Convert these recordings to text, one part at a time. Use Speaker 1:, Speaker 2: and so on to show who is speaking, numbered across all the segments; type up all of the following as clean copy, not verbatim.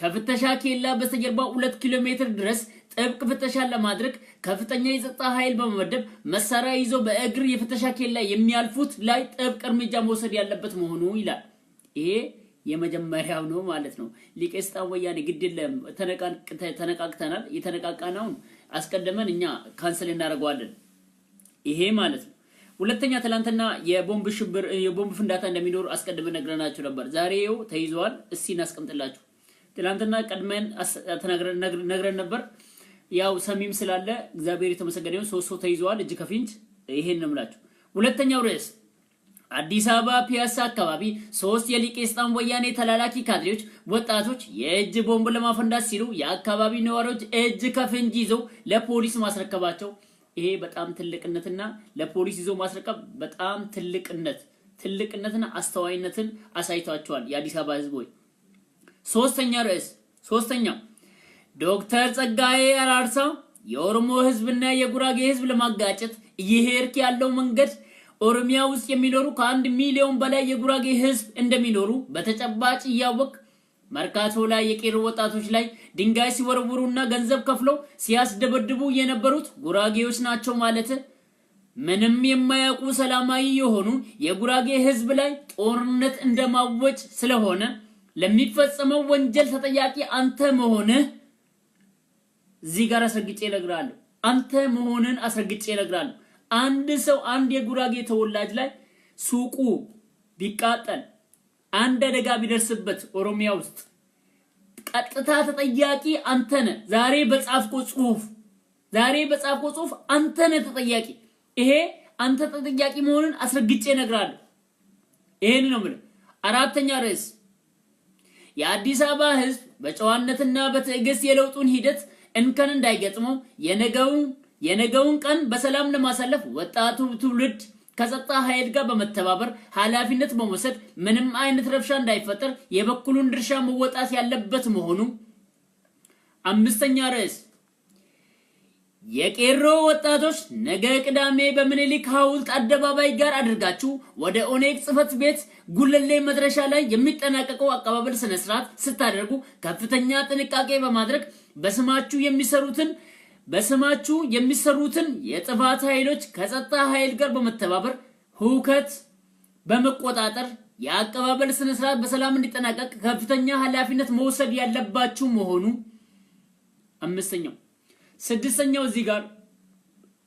Speaker 1: ከፍተሻ ኬላ በስተጀርባ 2 ኪሎ ሜትር ድረስ ጥብቅ ፍተሻ ለማድረግ ከፍተኛ የጸጥታ ኃይል በመመደብ መሳሪያ ይዞ በእግር የፍተሻ ኬላ የሚያልፉት ላይ ጥብቅ እርምጃ መውሰድ ያለበት መሆኑ ይላል። ይሄ የመጀመሪያው ነው ማለት ነው። ሊቀ ስልጣን ወያኔ ግድለም ተነቃቅተናል። የተነቃቃናውን አስቀድመን እኛ ካንሰል እናደርገዋለን። ይሄ ማለት ነው። ሁለተኛ ትላንትና የቦምብ ፍንዳታ እንደሚኖር አስቀድመን ነግረናችሁ ነበር። ዛሬው ተይዟል። እስቲ እናስቀምጥላችሁ። ትላንትና ቀድመን ነግረን ነበር። ያው ሰሚም ስላለ እግዚአብሔር የተመሰገነ ይሁን። 3 ሰው ተይዟል እጅ ከፍንጅ። ይሄን ነው የምላችሁ። ሁለተኛው ርዕስ አዲስ አበባ ፒያሳ አካባቢ 3 የሊቀ ስልጣን ወያኔ ተላላኪ ካድሬዎች ወጣቶች የእጅ ቦምብ ለማፈንዳት ሲሉ የአካባቢ ነዋሪዎች እጅ ከፍንጅ ይዘው ለፖሊስ ማስረከባቸው ይሄ በጣም ትልቅነትና ለፖሊስ ይዘው ማስረከብ በጣም ትልቅነትና አስተዋይነትን አሳይቷቸዋል የአዲስ አበባ ህዝብ ወይ። ሶስተኛው ዶክተር ጸጋዬ አራርሳ የኦሮሞ ህዝብና የጉራጌ ህዝብ ለማጋጨት እየሄድክ ያለው መንገድ ኦሮሚያ ውስጥ የሚኖሩ ከ1 ሚሊዮን በላይ የጉራጌ ህዝብ እንደሚኖሩ በተጨባጭ እያወቅ መርካቶ ላይ የቄሮ ወጣቶች ላይ ድንጋይ ሲወረውሩና ገንዘብ ከፍለው ሲያስደበድቡ የነበሩት ጉራጌዎች ናቸው ማለት ምንም የማያውቁ ሰላማዊ የሆኑ የጉራጌ ህዝብ ላይ ጦርነት እንደማወጭ ስለሆነ ለሚፈጸመው ወንጀል ተጠያቂ አንተ መሆንህ እዚህ ጋር አስረግጬ እነግራለሁ። አንተ መሆንን አስረግጬ እነግራለሁ። አንድ ሰው አንድ የጉራጌ ተወላጅ ላይ ሱቁ ቢቃጠል አንድ አደጋ ቢደርስበት ኦሮሚያ ውስጥ ቀጥታ ተጠያቂ አንተ ነህ። ዛሬ በጻፍኩት ጽሁፍ አንተ ነህ ተጠያቂ። ይሄ አንተ ተጠያቂ መሆንን አስረግጬ እነግራለሁ። ይሄን ነው ማለት። አራተኛ ርዕስ የአዲስ አበባ ህዝብ በጨዋነትና በትዕግስት የለውጡን ሂደት እንከን እንዳይገጥመው የነገውን ቀን በሰላም ለማሳለፍ ወጣቱ ትውልድ ከጸጥታ ኃይል ጋር በመተባበር ኃላፊነት በመውሰድ ምንም አይነት ረብሻ እንዳይፈጠር የበኩሉን ድርሻ መወጣት ያለበት መሆኑ። አምስተኛ ርዕስ የቄሮ ወጣቶች ነገ ቅዳሜ በምኒልክ ሐውልት አደባባይ ጋር አድርጋችሁ ወደ ኦኔግ ጽፈት ቤት ጉለሌ መድረሻ ላይ የሚጠናቀቀው አቀባበል ስነ ስርዓት ስታደርጉ ከፍተኛ ጥንቃቄ በማድረግ በስማችሁ የሚሰሩትን የጥፋት ኃይሎች ከጸጥታ ኃይል ጋር በመተባበር ሁከት በመቆጣጠር የአቀባበል ስነ ስርዓት በሰላም እንዲጠናቀቅ ከፍተኛ ኃላፊነት መውሰድ ያለባችሁ መሆኑ። አምስተኛው ስድስተኛው እዚህ ጋር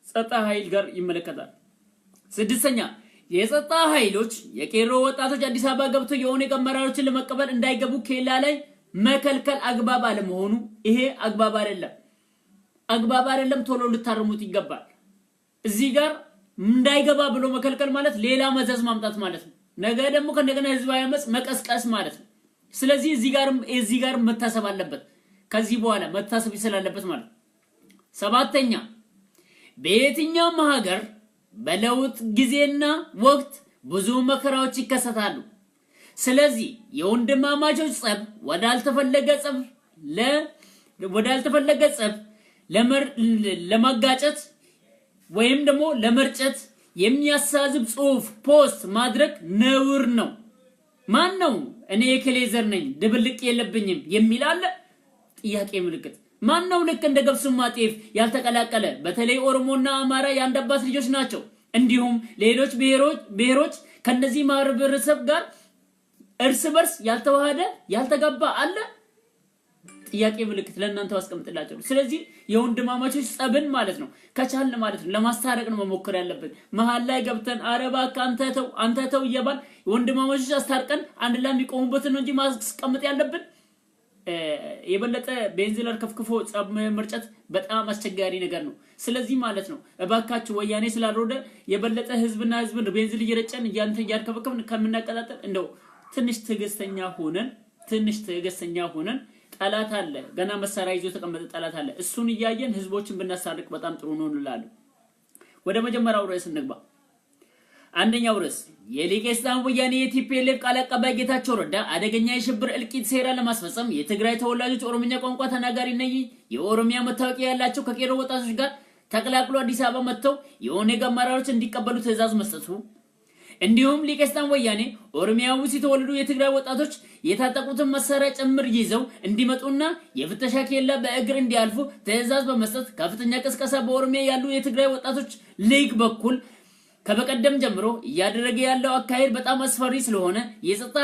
Speaker 1: ጸጥታ ኃይል ጋር ይመለከታል። ስድስተኛ የጸጥታ ኃይሎች የቄሮ ወጣቶች አዲስ አበባ ገብተው የኦኔግ አመራሮችን ለመቀበል እንዳይገቡ ኬላ ላይ መከልከል አግባብ አለመሆኑ። ይሄ አግባብ አይደለም። ቶሎ ልታርሙት ይገባል። እዚህ ጋር እንዳይገባ ብሎ መከልከል ማለት ሌላ መዘዝ ማምጣት ማለት ነው። ነገ ደግሞ ከነገና ህዝባዊ አመጽ መቀስቀስ ማለት ነው። ስለዚህ እዚህ ጋር መታሰብ አለበት። ከዚህ በኋላ መታሰብ ይሰላለበት ማለት ነው። ሰባተኛ በየትኛውም ሀገር በለውጥ ጊዜና ወቅት ብዙ መከራዎች ይከሰታሉ። ስለዚህ የወንድማማቾች ጸብ ወዳልተፈለገ ጸብ ለማጋጨት ወይም ደግሞ ለመርጨት የሚያሳዝብ ጽሁፍ ፖስት ማድረግ ነውር ነው። ማን ነው እኔ የከሌዘር ነኝ ድብልቅ የለብኝም የሚል አለ? ጥያቄ ምልክት። ማን ነው ልክ እንደ ገብስማ ጤፍ ያልተቀላቀለ? በተለይ ኦሮሞና አማራ የአንድ አባት ልጆች ናቸው። እንዲሁም ሌሎች ብሔሮች ከነዚህ ማህበረሰብ ጋር እርስ በርስ ያልተዋሃደ ያልተጋባ አለ? ጥያቄ ምልክት ለእናንተ አስቀምጥላችሁ። ስለዚህ የወንድማማቾች ጸብን ማለት ነው ከቻልን ማለት ነው ለማስታረቅ ነው መሞከር ያለብን። መሃል ላይ ገብተን አረባ አንተ ተው እየባል ወንድማማቾች አስታርቀን አንድ ላይ የሚቆሙበት ነው እንጂ ማስቀመጥ ያለብን የበለጠ ቤንዚለር ከፍክፎ ጸብ መርጨት በጣም አስቸጋሪ ነገር ነው። ስለዚህ ማለት ነው እባካችሁ ወያኔ ስላልወደ የበለጠ ህዝብና ህዝብን ቤንዚል እየረጨን እያርከፈከፍን ከምናቀጣጠል እንደው ትንሽ ትዕግስተኛ ሆነን ጠላት አለ ገና መሳሪያ ይዞ ተቀመጠ ጠላት አለ እሱን እያየን ህዝቦችን ብናሳርቅ በጣም ጥሩ ነው እንላለን። ወደ መጀመሪያው ርዕስ እንግባ። አንደኛው ርዕስ የሊቀ ስልጣን ወያኔ የቲፒኤልኤፍ ቃል አቀባይ ጌታቸው ረዳ አደገኛ የሽብር እልቂት ሴራ ለማስፈጸም የትግራይ ተወላጆች ኦሮምኛ ቋንቋ ተናጋሪ ነኝ የኦሮሚያ መታወቂያ ያላቸው ከቄሮ ወጣቶች ጋር ተቀላቅሎ አዲስ አበባ መጥተው የኦኔግ አመራሮች እንዲቀበሉ ትዕዛዝ መስጠቱ፣ እንዲሁም ሊቀስታን ወያኔ ኦሮሚያ ውስጥ የተወለዱ የትግራይ ወጣቶች የታጠቁትን መሳሪያ ጭምር ይዘው እንዲመጡና የፍተሻ ኬላ በእግር እንዲያልፉ ትዕዛዝ በመስጠት ከፍተኛ ቅስቀሳ በኦሮሚያ ያሉ የትግራይ ወጣቶች ሊግ በኩል ከበቀደም ጀምሮ እያደረገ ያለው አካሄድ በጣም አስፈሪ ስለሆነ የጸጥታ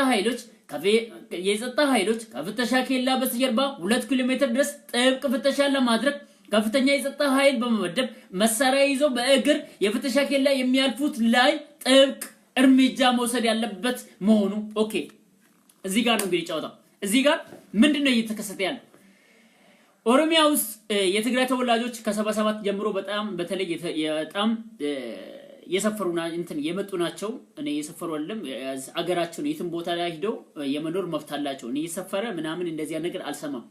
Speaker 1: ኃይሎች ከፍተሻ ኬላ በስተጀርባ 2 ኪሎ ሜትር ድረስ ጥብቅ ፍተሻ ለማድረግ ከፍተኛ የጸጥታ ኃይል በመመደብ መሳሪያ ይዘው በእግር የፍተሻ ኬላ የሚያልፉት ላይ ጥብቅ እርምጃ መውሰድ ያለበት መሆኑ ኦኬ እዚህ ጋር ነው እንግዲህ ጫውታው እዚህ ጋር ምንድነው እየተከሰተ ያለው ኦሮሚያ ውስጥ የትግራይ ተወላጆች ከ77 ጀምሮ በጣም በተለይ በጣም የሰፈሩና እንትን የመጡ ናቸው እኔ የሰፈሩ አይደለም አገራቸው የትም ቦታ ላይ ሄደው የመኖር መብት አላቸው እኔ የሰፈረ ምናምን እንደዚህ ነገር አልሰማም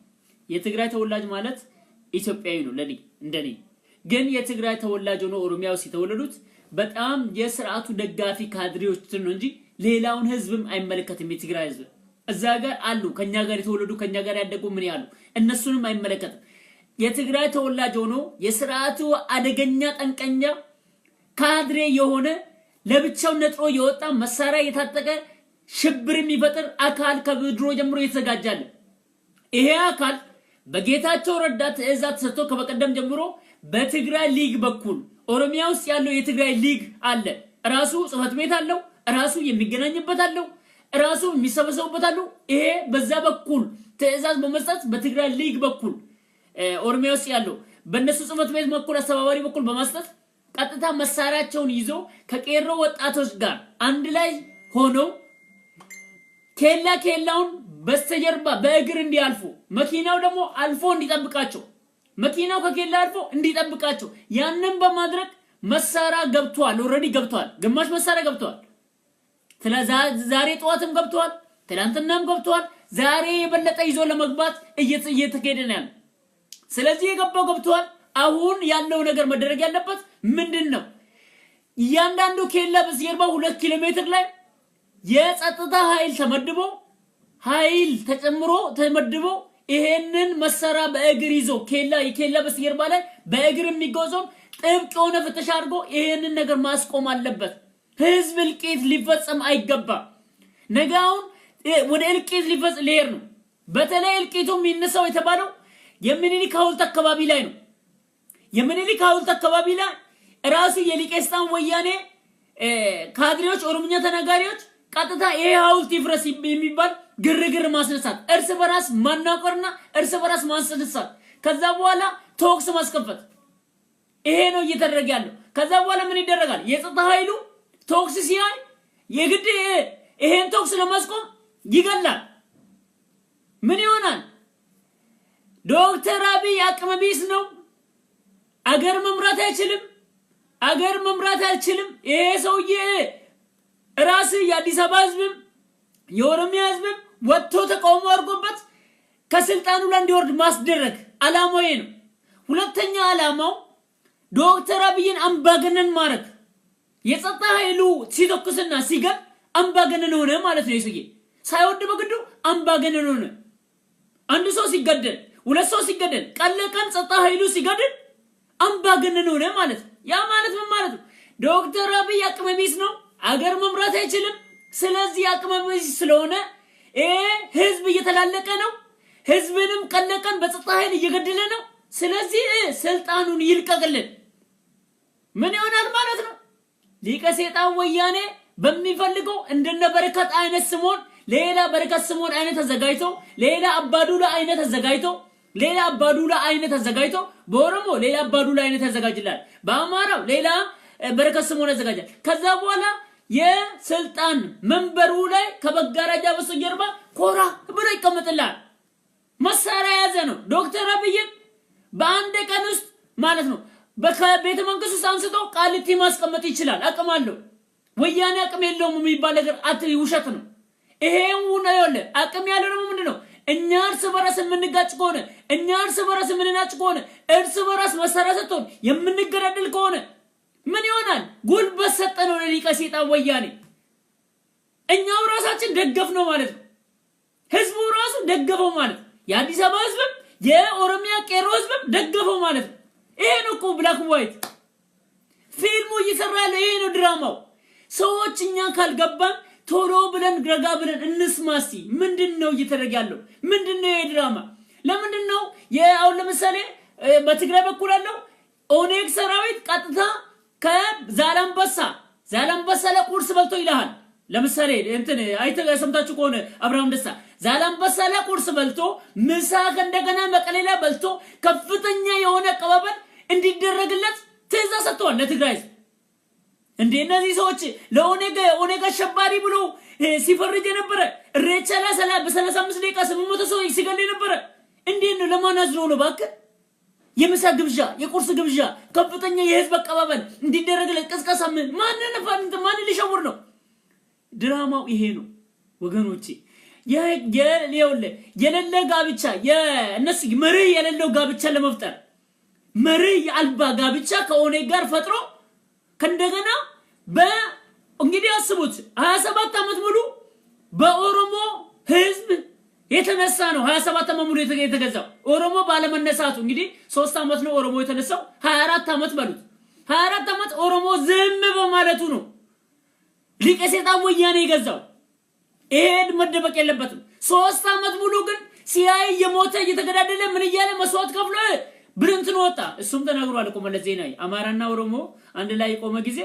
Speaker 1: የትግራይ ተወላጅ ማለት ኢትዮጵያዊ ነው ለኔ እንደኔ ግን የትግራይ ተወላጅ ሆኖ ኦሮሚያ ውስጥ የተወለዱት በጣም የሥርዓቱ ደጋፊ ካድሬዎች ነው እንጂ ሌላውን ህዝብም አይመለከትም የትግራይ ህዝብ እዛ ጋር አሉ ከኛ ጋር የተወለዱ ከኛ ጋር ያደጉ ምን ያሉ እነሱንም አይመለከትም የትግራይ ተወላጅ ሆኖ የሥርዓቱ አደገኛ ጠንቀኛ ካድሬ የሆነ ለብቻው ነጥሮ የወጣ መሳሪያ የታጠቀ ሽብር የሚፈጥር አካል ከብድሮ ጀምሮ የተዘጋጃለ ይሄ አካል በጌታቸው ረዳ ትዕዛዝ ሰጥቶ ከበቀደም ጀምሮ በትግራይ ሊግ በኩል ኦሮሚያ ውስጥ ያለው የትግራይ ሊግ አለ ራሱ ጽፈት ቤት አለው ራሱ የሚገናኝበት አለው ራሱ የሚሰበሰቡበት አለው ይሄ በዛ በኩል ትዕዛዝ በመስጠት በትግራይ ሊግ በኩል ኦሮሚያ ውስጥ ያለው በእነሱ ጽፈት ቤት በኩል አስተባባሪ በኩል በማስጠት ቀጥታ መሳሪያቸውን ይዞ ከቄሮ ወጣቶች ጋር አንድ ላይ ሆነው ኬላውን በስተጀርባ በእግር እንዲያልፉ መኪናው ደግሞ አልፎ እንዲጠብቃቸው መኪናው ከኬላ አልፎ እንዲጠብቃቸው ያንን በማድረግ መሳሪያ ገብቷል ኦሬዲ ገብቷል ግማሽ መሳሪያ ገብቷል ዛሬ ጠዋትም ገብቷል ትላንትናም ገብቷል ዛሬ የበለጠ ይዞ ለመግባት እየተከደ ነው ስለዚህ የገባው ገብቷል አሁን ያለው ነገር መደረግ ያለበት ምንድነው ያንዳንዱ ኬላ በስተጀርባ 2 ኪሎ ሜትር ላይ የጸጥታ ኃይል ተጨምሮ ተመድቦ ይሄንን መሳሪያ በእግር ይዞ የኬላ በስተጀርባ ላይ በእግር የሚጓዘው ጥብቅ የሆነ ፍተሻ አድርጎ ይሄንን ነገር ማስቆም አለበት ህዝብ እልቂት ሊፈጸም አይገባ ነገውን ወደ እልቂት ሊፈጽም ሊሄድ ነው በተለይ እልቂቱ የሚነሳው የተባለው የምኒልክ ሐውልት አካባቢ ላይ ነው የምኒልክ ሐውልት አካባቢ ላይ ራሱ የሊቀስታን ወያኔ ካድሬዎች ኦሮምኛ ተናጋሪዎች ቀጥታ ይሄ ሐውልት ይፍረስ የሚባል ግርግር ማስነሳት እርስ በራስ ማናቆርና እርስ በራስ ማንሰልሳት ከዛ በኋላ ቶክስ ማስከፈት ይሄ ነው እየተደረገ ያለው ከዛ በኋላ ምን ይደረጋል የጸጥታ ኃይሉ ቶክስ ሲያይ የግድ ይሄን ቶክስ ለማስቆም ይገላል ምን ይሆናል ዶክተር አብይ አቅመ ቢስ ነው አገር መምራት አይችልም ይሄ ሰውዬ ራስ የአዲስ አበባ ህዝብ የኦሮሚያ ህዝብ ወጥቶ ተቃውሞ አድርጎበት ከስልጣኑ ላይ እንዲወርድ ማስደረግ አላማው ነው ሁለተኛ አላማው ዶክተር አብይን አምባገነን ማድረግ የጸጥታ ኃይሉ ሲተኩስና ሲገል አምባገነን ሆነ ማለት ነው ይሰዬ ሳይወድ በግዱ አምባገነን ሆነ አንድ ሰው ሲገደል ሁለት ሰው ሲገደል ቀለቀን ጸጥታ ኃይሉ ሲገደል አምባገነን ሆነ ማለት ያ ማለት ምን ማለት ነው ዶክተር አብይ አቅመ ቢስ ነው አገር መምራት አይችልም ስለዚህ አቅመ ቢስ ስለሆነ ህዝብ እየተላለቀ ነው ህዝብንም ቀለቀን በጸጥታ ኃይል እየገደለ ነው ስለዚህ ስልጣኑን ይልቀቅልን ምን ይሆናል ማለት ነው ሊቀ ሰይጣን ወያኔ በሚፈልገው እንደነ በረከት አይነት ስሞን ሌላ በረከት ስሞን አይነት ተዘጋጅቶ ሌላ አባዱላ አይነት ተዘጋጅቶ በኦሮሞ ሌላ አባዱላ አይነት ተዘጋጅላል በአማራው ሌላ በረከት ስሞን ተዘጋጃል ከዛ በኋላ የስልጣን መንበሩ ላይ ከበጋራጃ በስተጀርባ ኮራ ብሎ ይቀመጥላል መሳሪያ ያዘ ነው ዶክተር አብይ በአንድ ቀን ውስጥ ማለት ነው በቤተ መንግስት ውስጥ አንስቶ ቃሊቲ ማስቀመጥ ይችላል አቅም አለው ወያኔ አቅም የለውም የሚባል ነገር ውሸት ነው ይሄው ነው ያለ አቅም ያለው ነው ምንድነው እኛ እርስ በራስ የምንጋጭ ከሆነ እኛ እርስ በራስ የምንናጭ ከሆነ እርስ በራስ መሳሪያ ሰጥቶን የምንገዳደል ከሆነ ምን ይሆናል ጉልበት ሰጠነው ለሊቀ ሰይጣን ወያኔ እኛው ራሳችን ደገፍ ነው ማለት ነው ህዝቡ ራሱ ደገፈው ማለት የአዲስ አበባ ህዝብ የኦሮሚያ ቄሮ ህዝብ ደገፈው ማለት ይሄ ነው እኮ ብላክ ዋይት ፊልሙ እየሰራ ያለው ይሄ ነው ድራማው ሰዎች እኛ ካልገባን ቶሎ ብለን ረጋ ብለን እንስማሲ ምንድነው እየተደረገ ያለው ምንድነው የድራማ ለምንድነው ያው ለምሳሌ በትግራይ በኩል ያለው ኦኔግ ሰራዊት ቀጥታ ከዛላምበሳ ለቁርስ በልቶ ይላል ለምሳሌ እንትን አይተሰምታችሁ ከሆነ አብርሃም ደስታ ዛላምበሳ ለቁርስ በልቶ ምሳ እንደገና መቀሌላ በልቶ ከፍተኛ የሆነ ቀባበል እንዲደረግለት ትዕዛዝ ሰጥቷል ለትግራይ እንዴ እነዚህ ሰዎች ለኦኔግ አሸባሪ ብሎ ሲፈርጅ ነበር ሬቻላ በ35 ደቂቃ 800 ሰው ሲገል ነበር እንዴ ነው ለማናዝሮ ነው ባከ የምሳ ግብዣ የቁርስ ግብዣ ከፍተኛ የህዝብ አቀባበል እንዲደረግለት ቅስቀሳ ማን ሊሸውር ነው ድራማው ይሄ ነው ወገኖቼ የሌለ ጋብቻ የነሱ መሪ የሌለው ጋብቻ ለመፍጠር መሪ አልባ ጋብቻ ከኦኔግ ጋር ፈጥሮ ከእንደገና እንግዲህ አስቡት 27 አመት ሙሉ በኦሮሞ ህዝብ የተነሳ ነው 27 አመት ሙሉ የተገዛው ኦሮሞ ባለመነሳቱ እንግዲህ 3 አመት ነው ኦሮሞ የተነሳው 24 አመት በሉት 24 አመት ኦሮሞ ዝም በማለቱ ነው ሊቀሰጣው ወያኔ ይገዛው ኤድ መደበቅ የለበትም 3 አመት ሙሉ ግን ሲአይ የሞተ እየተገዳደለ ምን ይያለ መስዋዕት ከፍሎ ብርንትን ወጣ እሱም ተናግሯል እኮ መለስ ዜናዊ አማራና ኦሮሞ አንድ ላይ ቆመ ጊዜ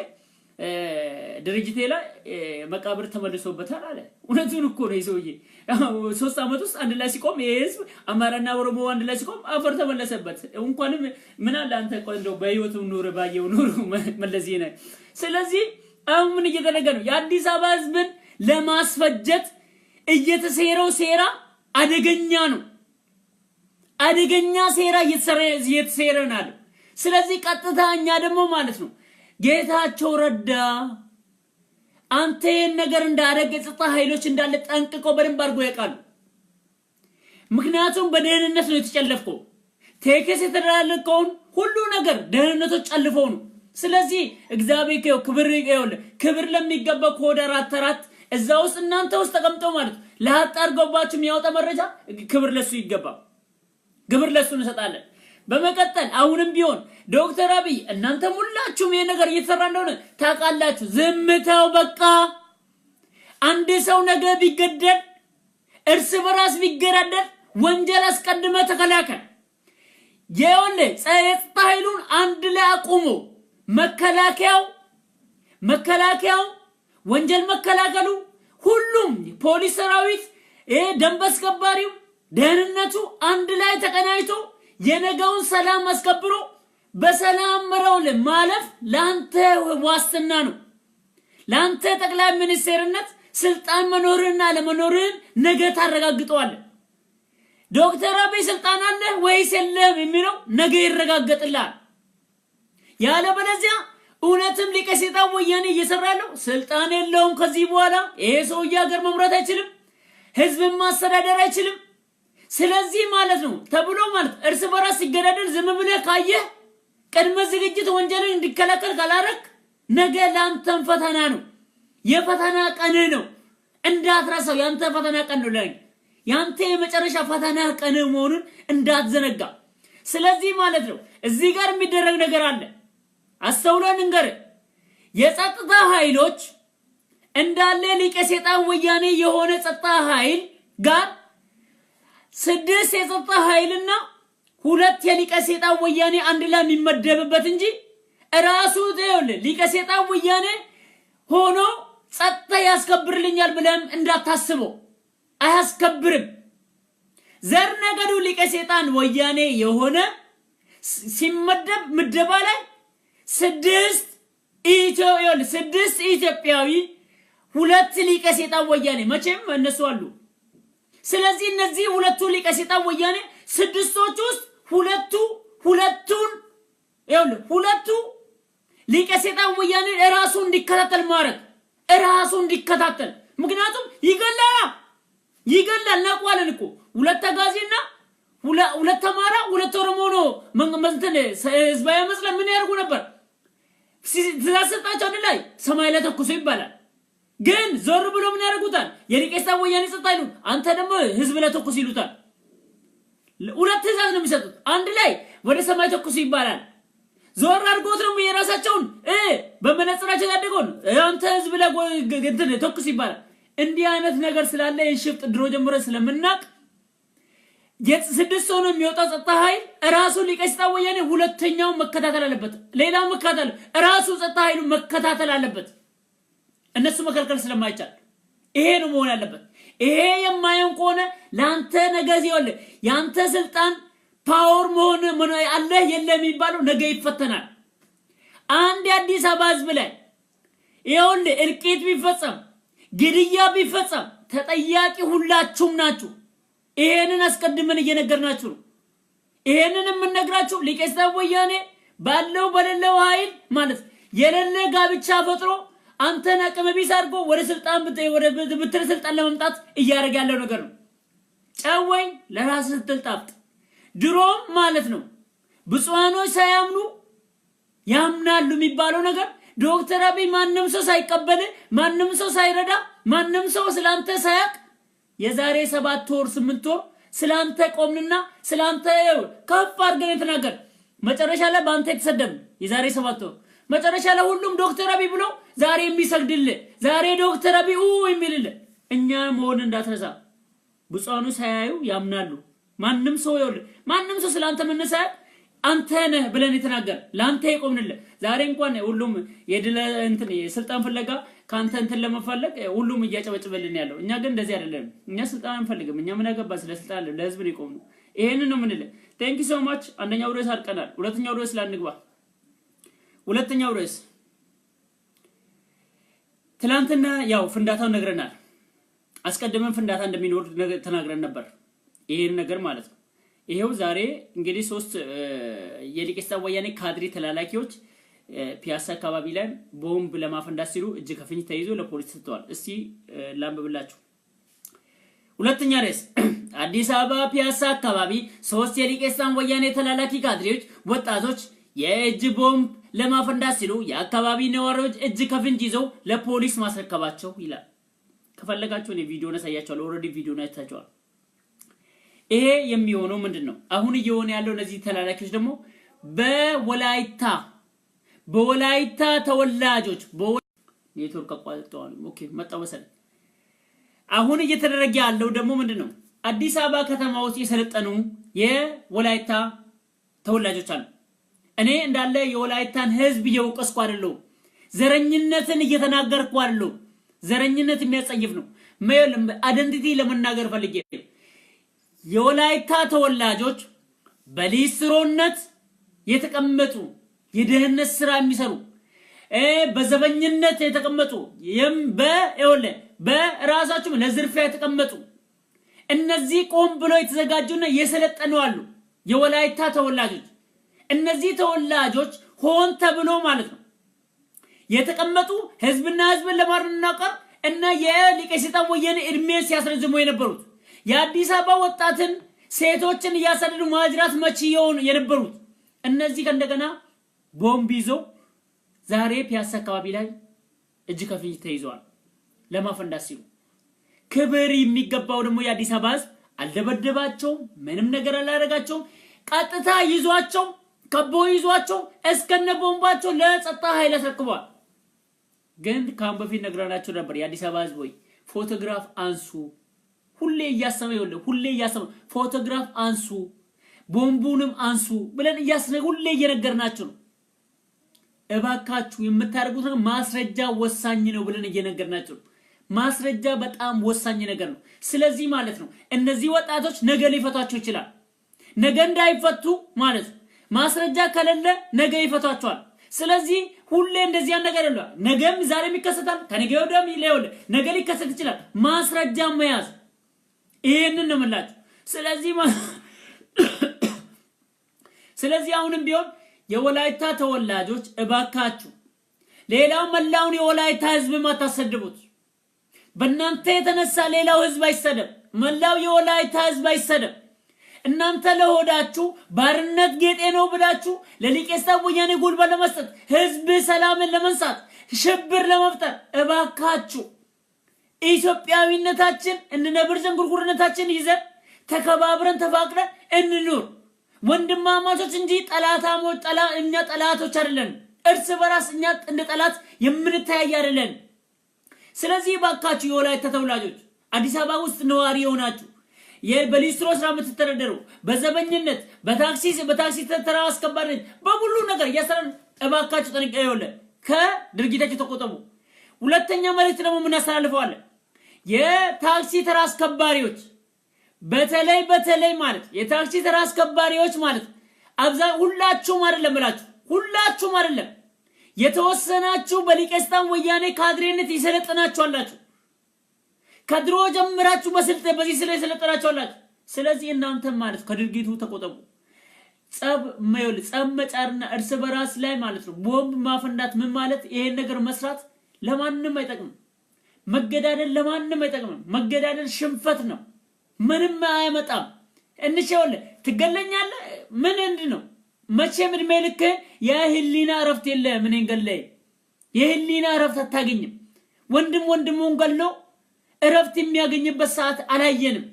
Speaker 1: ድርጅቴ ላይ መቃብር ተመልሶበታል አለ እውነቱን እኮ ነው ይሰውዬ 3 አመት ውስጥ አንድ ላይ ሲቆም የህዝብ አማራና ኦሮሞ አንድ ላይ ሲቆም አፈር ተመለሰበት እንኳንም ምን አለ አንተ ቆንጆ በህይወቱ ኑር ባየው ኑር መለስ ዜናዊ ስለዚህ አሁን ምን እየተደረገ ነው የአዲስ አበባ ህዝብን ለማስፈጀት እየተሰረው ሴራ አደገኛ ነው አደገኛ ሴራ እየተሰረናል ስለዚህ ቀጥታኛ ደግሞ ማለት ነው ጌታቸው ረዳ አንተ ነገር እንዳደረገ ጸጥታ ኃይሎች እንዳለ ጠንቅቆ በደንብ አድርጎ ያውቃሉ ምክንያቱም በደህንነት ነው የተጨለፈው ቴክስ የተደረገው ሁሉ ነገር ደህንነቶች ጨልፈው ነው ስለዚህ እግዚአብሔር ክብር ለሚገባው ኮደር አተራት እዛው እናንተ ውስጥ ተቀምጠው ማለት ለአጣርገባችሁ የሚያወጣ መረጃ ክብር ለሱ ይገባል ግብር ለሱ እንሰጣለን በመቀጠል አሁንም ቢሆን ዶክተር አብይ እናንተ ሁላችሁም ይሄ ነገር እየተሰራ እንደሆነ ታውቃላችሁ ዝምታው በቃ አንድ ሰው ነገ ቢገደል እርስ በራስ ቢገራደል ወንጀል አስቀድመ ተከላከል ጸጥታ ኃይሉን አንድ ላይ አቁሙ መከላከያው ወንጀል መከላከሉ ሁሉም ፖሊስ ሰራዊት ደንብ አስከባሪው ደህንነቱ አንድ ላይ ተቀናይቶ የነገውን ሰላም አስከብሮ በሰላም መራው ለማለፍ ላንተ ዋስትና ነው ላንተ ጠቅላይ ሚኒስትርነት ስልጣን መኖርና ለመኖርን ነገ ታረጋግጠዋል ዶክተር አብይ ስልጣን አለ ወይስ የለም የሚለው ነገ ይረጋገጥላል ያለበለዚያ እውነትም ሊቀሰጣው ወያኔ እየሰራለው ስልጣን የለውም ከዚህ በኋላ ይሄ ሰውዬ ሀገር መምራት አይችልም ህዝብን ማስተዳደር አይችልም ስለዚህ ማለት ነው ተብሎ ማለት እርስ በራስ ሲገዳደል ዝም ብለህ ካየህ ቀድመ ዝግጅት ወንጀልን እንዲከላከል ካላረክ ነገ ላንተም ፈተና ነው የፈተና ቀን ነው እንዳትረሳው ያንተ ፈተና ቀን ነው ላይ ያንተ የመጨረሻ ፈተና ቀን መሆኑን እንዳትዘነጋ ስለዚህ ማለት ነው እዚህ ጋር የሚደረግ ነገር አለ አስተውለን እንገር የጸጥታ ኃይሎች እንዳለ ሊቀሰጣው ወያኔ የሆነ ጸጥታ ኃይል ጋር 6 የጸጥታ ኃይልና 2 የሊቀሰጣው ወያኔ አንድ ላይ የሚመደብበት እንጂ ራሱ ሊቀሰጣው ወያኔ ሆኖ ጸጥታ ያስከብርልኛል ብለም እንዳታስበው አያስከብርም ዘር ነገዱ ሊቀሰጣን ወያኔ የሆነ ሲመደብ ምደባ ላይ 6 ኢትዮጵያዊ 2 ሊቀሰጣን ወያኔ መቼም እነሱ አሉ ስለዚህ እነዚህ 2 ሊቀሰጣን ወያኔ 6ቶች ውስጥ ሁለቱ ሊቀሰጣን ወያኔ ራሱ እንዲከታተል ማረግ ራሱ እንዲከታተል ምክንያቱም ይገላል ናቋለን እኮ 2 ተጋዚና 2 ተማራ 2 ኦሮሞ ነው መንተለ ህዝባዊ መስለ ምን ያርጉ ነበር ስለሰጣቸው ላይ ሰማይ ላይ ተኩሶ ይባላል ግን ዞር ብሎ ምን ያርጉታል የሊቀሰጣን ወያኔ ጸጥታይሉ አንተ ደግሞ ህዝብ ላይ ተኩስ ይሉታል 2 ትዕዛዝ ነው የሚሰጡት አንድ ላይ ወደ ሰማይ ተኩስ ይባላል ዞር አድርጎት ነው የራሳቸውን በመነጽራቸው ያደገውን አንተ ህዝብ ላይ እንትን ተኩስ ይባላል። እንዲህ አይነት ነገር ስላለ የሽፍጥ ድሮ ጀምሮ ስለምናቅ የስድስት ሆኖ የሚወጣው ጸጥታ ኃይል ራሱ ሊቀስታ ወያኔ ሁለተኛው መከታተል አለበት። ሌላው መከታተል ራሱ ጸጥታ ኃይሉ መከታተል አለበት። እነሱ መከልከል ስለማይቻል ይሄ ነው መሆን ያለበት። ይሄ የማይሆን ከሆነ ላንተ ነገ ይወል ያንተ ስልጣን ፓወር መሆን አለ የለም የሚባለው ነገ ይፈተናል። አንድ አዲስ አበባ ህዝብ ላይ ይወል እልቂት ቢፈጸም ግድያ ቢፈጸም ተጠያቂ ሁላችሁም ናችሁ። ይሄንን አስቀድመን እየነገርናችሁ ነው። ይሄንን የምንነግራችሁ ሊቀስታ ወያኔ ባለው በሌለው ኃይል ማለት የሌለ ጋብቻ ፈጥሮ አንተን አቅም ቢስ አድርጎ ወደ ስልጣን ብትር ስልጣን ለመምጣት እያደረገ ያለው ነገር ነው። ጨወይ ለራስ ስትልጣፍጥ ድሮም ማለት ነው ብፁዓኖች ሳያምኑ ያምናሉ የሚባለው ነገር ዶክተር አብይ ማንንም ሰው ሳይቀበል ማንንም ሰው ሳይረዳ ማንንም ሰው ስላንተ ሳያቅ የዛሬ 7 ወር 8 ወር ስላንተ ቆምንና ስላንተ ከፍ አድርገን የተናገር መጨረሻ ላይ ባንተ የተሰደም የዛሬ 7 ወር መጨረሻ ላይ ሁሉም ዶክተር አብይ ብሎ ዛሬ የሚሰግድል ዛሬ ዶክተር አብይ የሚልል እኛ መሆን እንዳትረሳ። ብፁዓኑ ሳያዩ ያምናሉ። ማንንም ሰው ስላንተ መነሳት አንተ ነህ ብለን የተናገር ላንተ ይቆምንል። ዛሬ እንኳን ሁሉም የድለ እንትን የስልጣን ፍለጋ ካንተ እንትን ለመፈለግ ሁሉም እያጨበጨበልን ያለው እኛ ግን እንደዚህ አይደለም። እኛ ስልጣን አንፈልግም። እኛ ምን ያገባ ስለ ስልጣን ለህዝብ ነው የቆምነው። ይሄንን ነው ምንለ። ቴንክ ዩ ሶ ማች። አንደኛው ርዕስ አርቀናል። ሁለተኛው ርዕስ ላንግባ። ሁለተኛው ርዕስ ትላንትና ያው ፍንዳታው ነግረናል። አስቀድመን ፍንዳታ እንደሚኖር ተናግረን ነበር። ይሄን ነገር ማለት ነው። ይሄው ዛሬ እንግዲህ 3 የሊቀስታ ወያኔ ካድሪ ተላላኪዎች ፒያሳ አካባቢ ላይ ቦምብ ለማፈንዳት ሲሉ እጅ ከፍንጅ ተይዞ ለፖሊስ ተሰጥቷል። እስቲ ላምብብላችሁ። ሁለተኛ ርዕስ አዲስ አበባ ፒያሳ አካባቢ 3 የሊቀስታ ወያኔ ተላላኪ ካድሪዎች ወጣቶች የእጅ ቦምብ ለማፈንዳት ሲሉ የአካባቢ ነዋሪዎች እጅ ከፍንጅ ይዘው ለፖሊስ ማስረከባቸው ይላል። ከፈለጋችሁ እኔ ቪዲዮውን አሳያችኋለሁ። ኦሬዲ ቪዲዮውን አይታችኋል። ይሄ የሚሆነው ምንድነው? አሁን እየሆነ ያለው እነዚህ ተላላኪዎች ደግሞ በወላይታ ተወላጆች ኔትወርክ አቋርጠዋል። ኦኬ መጣው መሰለኝ። አሁን እየተደረገ ያለው ደግሞ ምንድነው? አዲስ አበባ ከተማ ውስጥ የሰለጠኑ የወላይታ ተወላጆች አሉ። እኔ እንዳለ የወላይታን ህዝብ እየወቀስኩ አይደለም። ዘረኝነትን እየተናገርኩ አይደለም። ዘረኝነት የሚያጸይፍ ነው። አይደንቲቲ ለመናገር ፈልጌ የወላይታ ተወላጆች በሊስትሮነት የተቀመጡ የደህንነት ስራ የሚሰሩ በዘበኝነት የተቀመጡ በራሳቸው ለዝርፊያ የተቀመጡ እነዚህ ቆም ብለው የተዘጋጁና የሰለጠኑ አሉ የወላይታ ተወላጆች። እነዚህ ተወላጆች ሆን ተብሎ ማለት ነው የተቀመጡ ህዝብና ህዝብን ለማናቀር እና የሊቀስታ ወያኔ እድሜ ሲያስረዝሙ የነበሩት የአዲስ አበባ ወጣትን ሴቶችን ያሰደዱ ማጅራት መቺውን የነበሩት እነዚህ ከእንደገና ቦምብ ይዘው ዛሬ ፒያሳ አካባቢ ላይ እጅ ከፍንጅ ተይዘዋል ለማፈንዳት ሲሉ። ክብር የሚገባው ደግሞ የአዲስ አበባ ህዝብ አልደበደባቸው፣ ምንም ነገር አላደረጋቸው። ቀጥታ ይዟቸው ከቦ ይዟቸው እስከነ ቦምባቸው ለጸጥታ ኃይል አስረክቧል። ግን ካም በፊት ነግራናቸው ነበር። የአዲስ አበባ ህዝብ ወይ ፎቶግራፍ አንሱ፣ ሁሌ እያሰበ ፎቶግራፍ አንሱ፣ ቦምቡንም አንሱ ብለን ሁሌ እየነገርናቸው ነው። እባካችሁ የምታደርጉት ነገር ማስረጃ ወሳኝ ነው ብለን እየነገርናቸው ነው። ማስረጃ በጣም ወሳኝ ነገር ነው። ስለዚህ ማለት ነው እነዚህ ወጣቶች ነገ ሊፈቷቸው ይችላል። ነገ እንዳይፈቱ ማለት ማስረጃ ከሌለ ነገ ይፈቷቸዋል። ስለዚህ ሁሌ እንደዚህ ነገር ያለው ነገም ዛሬም ይከሰታል፣ ከነገ ወዲያም ነገ ሊከሰት ይችላል። ማስረጃ መያዝ ይሄንን ነው የምላችሁ። ስለዚህ አሁንም ቢሆን የወላይታ ተወላጆች እባካችሁ ሌላው መላውን የወላይታ ህዝብ ማታሰድቡት። በእናንተ የተነሳ ሌላው ህዝብ አይሰደብ፣ መላው የወላይታ ህዝብ አይሰደብ። እናንተ ለሆዳችሁ ባርነት ጌጤ ነው ብላችሁ ለሊቀስታ ወያኔ ጉልበት ለመስጠት ህዝብ ሰላምን ለመንሳት ሽብር ለመፍጠር እባካችሁ ኢትዮጵያዊነታችን እንነብር ዘንጉርጉርነታችን ይዘን ተከባብረን ተፋቅረን እንኑር። ወንድማማቾች እንጂ ጠላታሞች እኛ ጠላቶች አይደለን እርስ በራስ እኛ እንደ ጠላት የምንተያይ አይደለን ስለዚህ ባካችሁ የወላይታ ተወላጆች አዲስ አበባ ውስጥ ነዋሪ ሆናችሁ በሊስትሮ ስራ የምትተዳደሩ በዘበኝነት በታክሲ ተራ አስከባሪነት በሁሉ ነገር ያሰራን እባካችሁ ጠንቀቁ ይወለ ከድርጊታችሁ ተቆጠቡ ሁለተኛ መልእክት ደግሞ ምን አስተላልፈዋል የታክሲ ተራ አስከባሪዎች በተለይ ማለት የታክሲ ተራ አስከባሪዎች ማለት ሁላችሁም አይደለም የተወሰናችሁ በሊቀስታን ወያኔ ካድሬነት ይሰለጥናችሁ አላችሁ ከድሮ ጀምራችሁ በዚህ ስለ ይሰለጥናችሁ አላችሁ ስለዚህ እናንተ ማለት ከድርጊቱ ተቆጠቡ ጸብ መጫርና እርስ በራስ ላይ ማለት ነው ቦምብ ማፈንዳት ምን ማለት ይሄን ነገር መስራት ለማንንም አይጠቅም መገዳደል ለማንንም አይጠቅም መገዳደል ሽንፈት ነው ምንም አያመጣም እንሸውለ ትገለኛለህ ምን እንድነው መቼም እድሜ ልክ የህሊና ረፍት የለ ምን እንገለይ የህሊና ረፍት አታገኝም ወንድሙን ገሎ ረፍት የሚያገኝበት ሰዓት አላየንም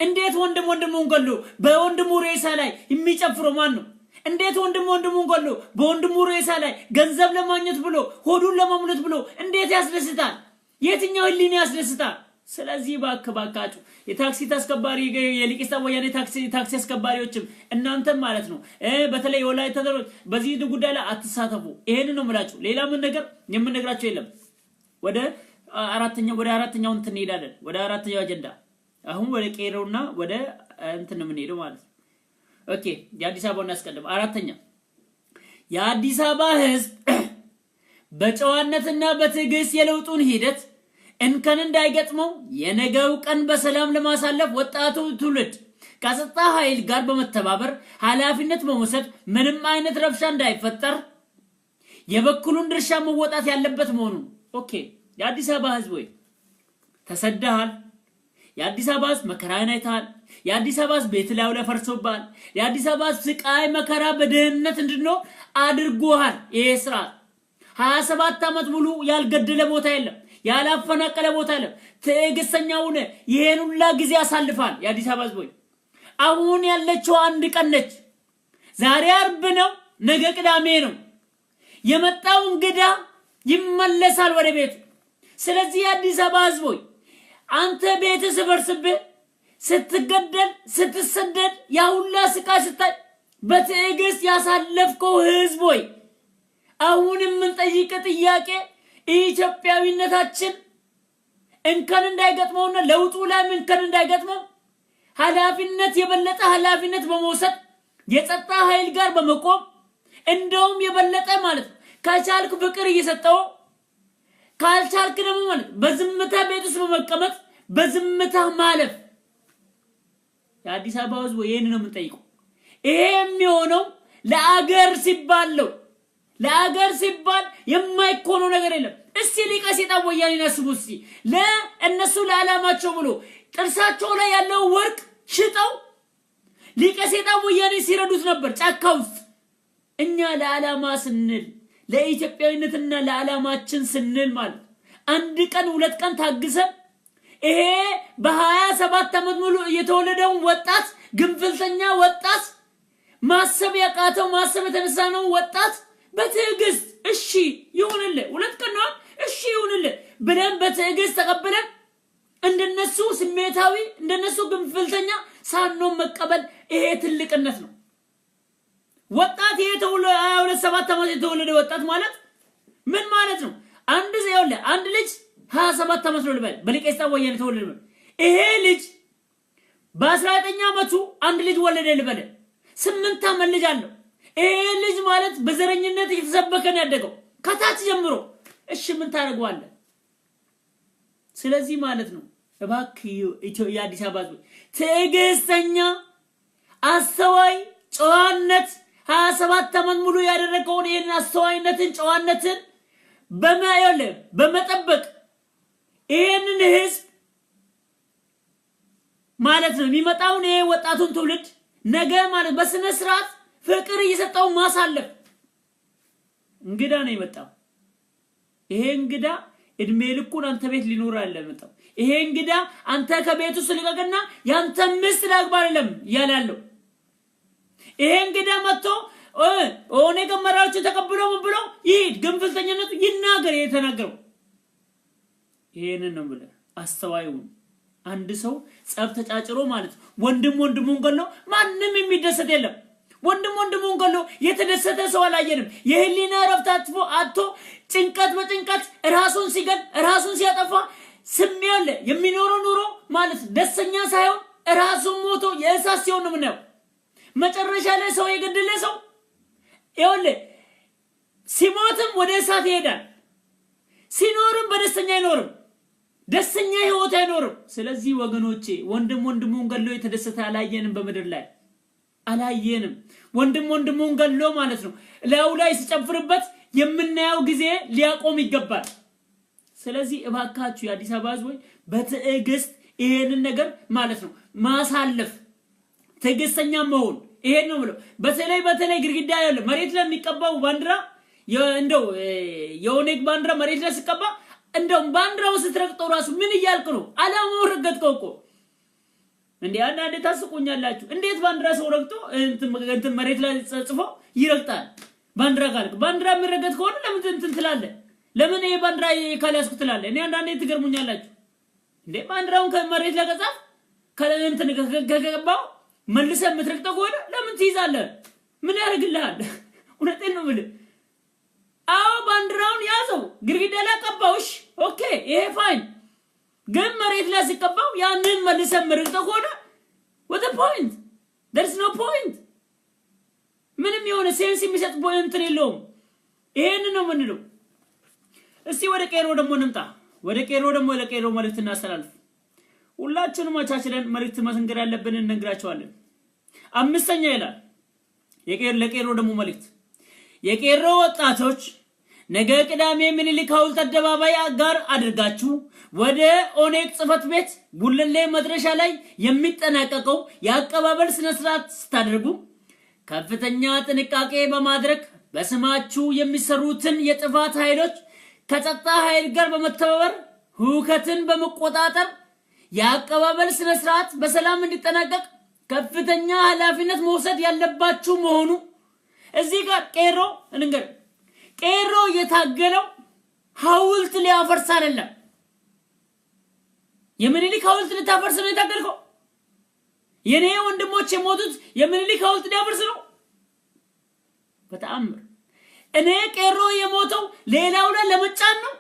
Speaker 1: እንዴት ወንድሙን ገሎ በወንድሙ ሬሳ ላይ የሚጨፍረው ማን ነው እንዴት ወንድሙን ገሎ በወንድሙ ሬሳ ላይ ገንዘብ ለማግኘት ብሎ ሆዱን ለማሙላት ብሎ እንዴት ያስደስታል የትኛው ህሊና ያስደስታል ስለዚህ ባካችሁ የታክሲ አስከባሪ የሊቀስታ ወያኔ ታክሲ አስከባሪዎችም እናንተም ማለት ነው በተለይ ወላይታ ተሮች በዚህ ጉዳይ ላይ አትሳተፉ ይሄን ነው የምላችሁ ሌላ ምን ነገር የምንነግራችሁ የለም ወደ አራተኛው እንትን እንሄዳለን ወደ አራተኛው አጀንዳ አሁን ወደ ቄሮና ወደ እንትን ምን ሄደው ማለት ኦኬ የአዲስ አበባውን ያስቀድም አራተኛ የአዲስ አበባ ህዝብ በጨዋነትና በትዕግስት የለውጡን ሂደት እንከን እንዳይገጥመው የነገው ቀን በሰላም ለማሳለፍ ወጣቱ ትውልድ ከጸጥታ ኃይል ጋር በመተባበር ኃላፊነት በመውሰድ ምንም አይነት ረብሻ እንዳይፈጠር የበኩሉን ድርሻ መወጣት ያለበት መሆኑ ኦኬ የአዲስ አበባ ህዝብ ወይ ተሰደሃል የአዲስ አበባ ህዝብ መከራን አይታል የአዲስ አበባ ህዝብ ቤት ላይ ፈርሶባል የአዲስ አበባ ህዝብ ስቃይ መከራ በደህንነት እንድንኖር አድርጎሃል ይሄ ስራ 27 አመት ሙሉ ያልገደለ ቦታ የለም ያላፈናቀለ ቦታ የለም ትዕግስተኛውን ይሄን ሁሉ ጊዜ ያሳልፋል የአዲስ አበባ ህዝብ አሁን ያለችው አንድ ቀን ነች ዛሬ አርብ ነው ነገ ቅዳሜ ነው የመጣው እንግዳ ይመለሳል ወደ ቤቱ ስለዚህ የአዲስ አበባ ህዝብ አንተ ቤት ስበርስብህ ስትገደል ስትሰደድ ያ ሁሉ ስቃይ ስታይ በትዕግስት ያሳለፍከው ህዝብ አሁንም ምን ጠይቀ ጥያቄ ኢትዮጵያዊነታችን እንከን እንዳይገጥመውና ለውጡ ላይ እንከን እንዳይገጥመው ኃላፊነት የበለጠ ኃላፊነት በመውሰድ የጸጥታ ኃይል ጋር በመቆም እንደውም የበለጠ ማለት ከቻልክ ፍቅር እየሰጠው ካልቻልክ ደግሞ ማለት በዝምታ ቤት ውስጥ በመቀመጥ በዝምታ ማለፍ የአዲስ አበባ ህዝብ ይሄን ነው የምንጠይቀው ይሄ የሚሆነው ለአገር ሲባል የማይኮነው ነገር የለም እስቲ ሊቀሲጣ ወያኔ ነስቡሲ ለእነሱ ለዓላማቸው ብሎ ጥርሳቸው ላይ ያለው ወርቅ ሽጠው ሊቀሲጣ ወያኔ ሲረዱት ነበር ጫካ ውስጥ እኛ ለዓላማ ስንል ለኢትዮጵያዊነትና ለዓላማችን ስንል ማለት አንድ ቀን ሁለት ቀን ታግሰን ይሄ በ27 አመት ሙሉ የተወለደው ወጣት ግንፍልተኛ ወጣት ማሰብ ያቃተው ማሰብ የተነሳነው ወጣት በትዕግስት እሺ ይሁንልህ ሁለት ቀን ነው እሺ ይሁንልህ ብለን በትዕግስት ተቀበለን እንደነሱ ስሜታዊ እንደነሱ ግንፍልተኛ ሳንኖም መቀበል ይሄ ትልቅነት ነው ወጣት የተወለደ 27 አመት የተወለደ ወጣት ማለት ምን ማለት ነው አንድ ልጅ 27 አመት ነው ልበል በሊቀስታ ወያኔ ተወለደ ይሄ ልጅ በ19 አመቱ አንድ ልጅ ወለደ ልበል 8 አመት ልጅ አለው ይሄ ልጅ ማለት በዘረኝነት እየተሰበከ ነው ያደገው ከታች ጀምሮ እሺ ምን ታረጋዋለህ ስለዚህ ማለት ነው እባክህ የአዲስ አበባ ትዕግስተኛ አስተዋይ ጨዋነት 27 አመት ሙሉ ያደረገውን ይሄን አስተዋይነትን ጨዋነትን በመጠበቅ ይሄንን ህዝብ ማለት ነው የሚመጣውን ይሄ ወጣቱን ትውልድ ነገ ማለት በስነ ስርዓት ፍቅር እየሰጠው ማሳለፍ እንግዳ ነው የመጣው ይሄ እንግዳ እድሜ ልኩን አንተ ቤት ሊኖር አይደለም ይሄ እንግዳ አንተ ከቤቱ ስለቀቀና ያንተ ምስል አግባር አይደለም ያላለው ይሄ እንግዳ መጥቶ ኦነግ አመራሮቹ ተቀብለው ምን ብለው ይሄድ ግንፍልተኝነቱ ይናገር የተናገረው ይሄንን ነው ብለ አስተዋዩ አንድ ሰው ጸብ ተጫጭሮ ማለት ወንድሙን ገሎ ማንንም የሚደሰት የለም ወንድሙን ገሎ የተደሰተ ሰው አላየንም የህሊና ረፍት አጥቶ ጭንቀት በጭንቀት ራሱን ሲገል ራሱን ሲያጠፋ ስሚያለ የሚኖረው ኑሮ ማለት ደስተኛ ሳይሆን ራሱን ሞቶ የእሳት ሲሆን ነው መጨረሻ ላይ ሰው የገደለ ሰው ይወለ ሲሞትም ወደ እሳት ይሄዳል ሲኖርም በደስተኛ አይኖርም ደስተኛ ህይወት አይኖርም ስለዚህ ወገኖቼ ወንድሙን ገሎ የተደሰተ አላየንም በመድር ላይ አላየንም ወንድሙን ገሎ ማለት ነው ላይ ሲጨፍርበት የምናየው ጊዜ ሊያቆም ይገባል ስለዚህ እባካችሁ የአዲስ አበባ ህዝቦች በትዕግስት ይሄንን ነገር ማለት ነው ማሳለፍ ትዕግስተኛ መሆን ይሄን ነው ብለው በተለይ ግርግዳ ያለ መሬት ላይ የሚቀባው ባንዲራ እንደው የኦነግ ባንዲራ መሬት ላይ ሲቀባ እንደው ባንዲራው ስትረግጠው ራሱ ምን ይያልቅ ነው አላማው ረገጥከው እኮ እንዴ አንዳንዴ ታስቆኛላችሁ እንዴት ባንዲራ ሰው ረግጦ እንትን መሬት ላይ ጽፎ ይረግጣል ባንዲራ ካልክ ባንዲራ የሚረገጥ ከሆነ ለምን እንትን ትላለህ ለምን ይሄ ባንዲራ ካላስኩ ትላለህ እኔ አንዳንዴ ትገርሙኛላችሁ እንዴ ባንዲራውን ከመሬት ላይ ገጻፍ ከለንትን ከገባው መልሰ የምትረግጠው ከሆነ ለምን ትይዛለህ ምን ያደርግልሃል እውነቴን ነው ማለት አው ባንዲራውን ያዘው ግርግዳ ላይ ቀባውሽ ኦኬ ይሄ ፋይን ግን መሬት ላይ ሲቀባው ያንን መልሰ የምትረግጠው ከሆነ what the point there's no point ምንም የሆነ ሴንስ የሚሰጥ ፖይንት የለውም ይሄን ነው ምንለው እስቲ ወደ ቄሮ ደግሞ እንምጣ ወደ ቄሮ ደግሞ ለቄሮ መልእክት እናስተላልፍ ሁላችንም አቻችለን መልእክት መስንገር ያለብን እንነግራቸዋለን አምስተኛ ይላል ለቄሮ ደግሞ መልእክት የቄሮ ወጣቶች ነገ ቅዳሜ ምኒልክ ሐውልት አደባባይ ጋር አድርጋችሁ ወደ ኦነግ ጽፈት ቤት ቡልሌ መድረሻ ላይ የሚጠናቀቀው ያቀባበል ስነ ስርዓት ስታደርጉ ከፍተኛ ጥንቃቄ በማድረግ በስማችሁ የሚሰሩትን የጥፋት ኃይሎች ከጸጥታ ኃይል ጋር በመተባበር ሁከትን በመቆጣጠር ያቀባበል ስነ ስርዓት በሰላም እንዲጠናቀቅ ከፍተኛ ኃላፊነት መውሰድ ያለባችሁ መሆኑ እዚህ ጋር ቄሮ የታገለው ሐውልት ሊያፈርስ አይደለም የምኒልክ ሐውልት ልታፈርስ ነው የታገልከው የኔ ወንድሞች የሞቱት የምኒልክ ሐውልት ሊያፈርስ ነው በጣም እኔ ቄሮ የሞተው ሌላው ላይ ለመጫን ነው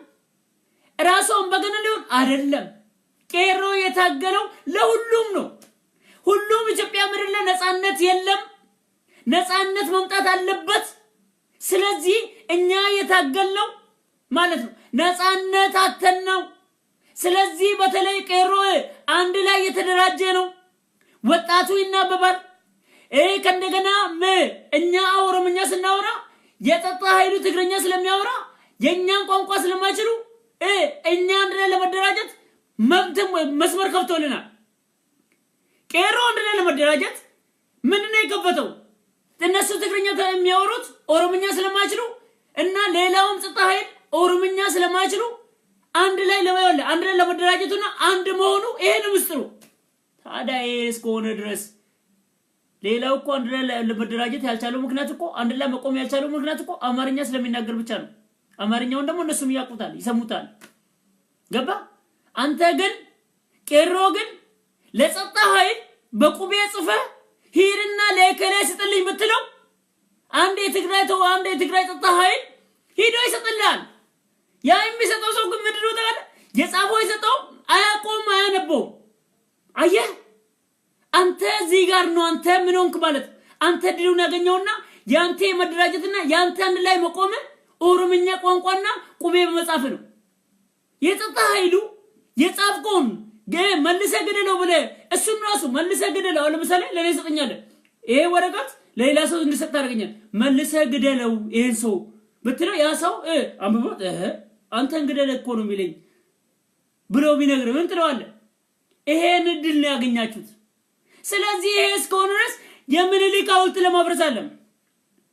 Speaker 1: ራስዎን በገነ ሊሆን አይደለም ቄሮ የታገለው ለሁሉም ነው ሁሉም ኢትዮጵያ ምድር ላይ ነፃነት የለም ነፃነት መምጣት አለበት ስለዚህ እኛ የታገልነው ማለት ነው ነፃነት አተነው ስለዚህ በተለይ ቄሮ አንድ ላይ የተደራጀ ነው ወጣቱ ይናበባል ከእንደገና እኛ ኦሮምኛ ስናወራ የጸጥታ ኃይሉ ትግርኛ ስለሚያወራ የኛን ቋንቋ ስለማይችሉ እኛ አንድ ላይ ለመደራጀት መብትም መስመር ከፍቶልናል ቄሮ አንድ ላይ ለመደራጀት ምንድነው የከፈተው እነሱ ትግርኛ የሚያወሩት ኦሮምኛ ስለማይችሉ እና ሌላውም ጸጥታ ኃይል ኦሮምኛ ስለማይችሉ አንድ ላይ ለመደራጀቱና አንድ መሆኑ ይሄን ምስጥሩ ታዲያ እስከሆነ ድረስ ሌላው እኮ አንድ ላይ ለመደራጀት ያልቻለው ምክንያት እኮ አንድ ላይ መቆም ያልቻለው ምክንያት እኮ አማርኛ ስለሚናገር ብቻ ነው አማርኛውን ደግሞ እነሱም ያውቁታል ይሰሙታል ገባ አንተ ግን ቄሮ ግን ለጸጥታ ኃይል በቁቤ ጽፈ ሂርና ለከለ ስጥልኝ ብትለው አንድ የትግራይ ጸጥታ ኃይል ሂዶ ይሰጥልሃል ያ የሚሰጠው ሰው ግን ምንድነው ታዲያ የጻፈው ይሰጠው አያቆም አያነበው አየህ አንተ እዚህ ጋር ነው አንተ ምን ሆንክ ማለት አንተ ድሉን ያገኘውና ያንተ መደራጀትና ያንተ አንድ ላይ መቆም ኦሮምኛ ቋንቋና ቁቤ በመጻፍ ነው የጸጥታ ኃይሉ የጻፍቆን መልሰ ገደለው ብለ እሱም ራሱ መልሰ ገደለው ለምሳሌ ለኔ ሰጠኛለ ይሄ ወረቀት ለሌላ ሰው እንድሰጥ ታደርገኛል መልሰ ገደለው ይሄን ሰው ብትለው ያ ሰው አንብቦት አንተ እንግደለ እኮ ነው የሚለኝ ብሎ ቢነግር ምን ትለዋለህ ይሄን ድል ነው ያገኛችሁት ስለዚህ ይሄ እስከሆነ ድረስ የምኒልክ ሐውልት ለማፍረስ አለም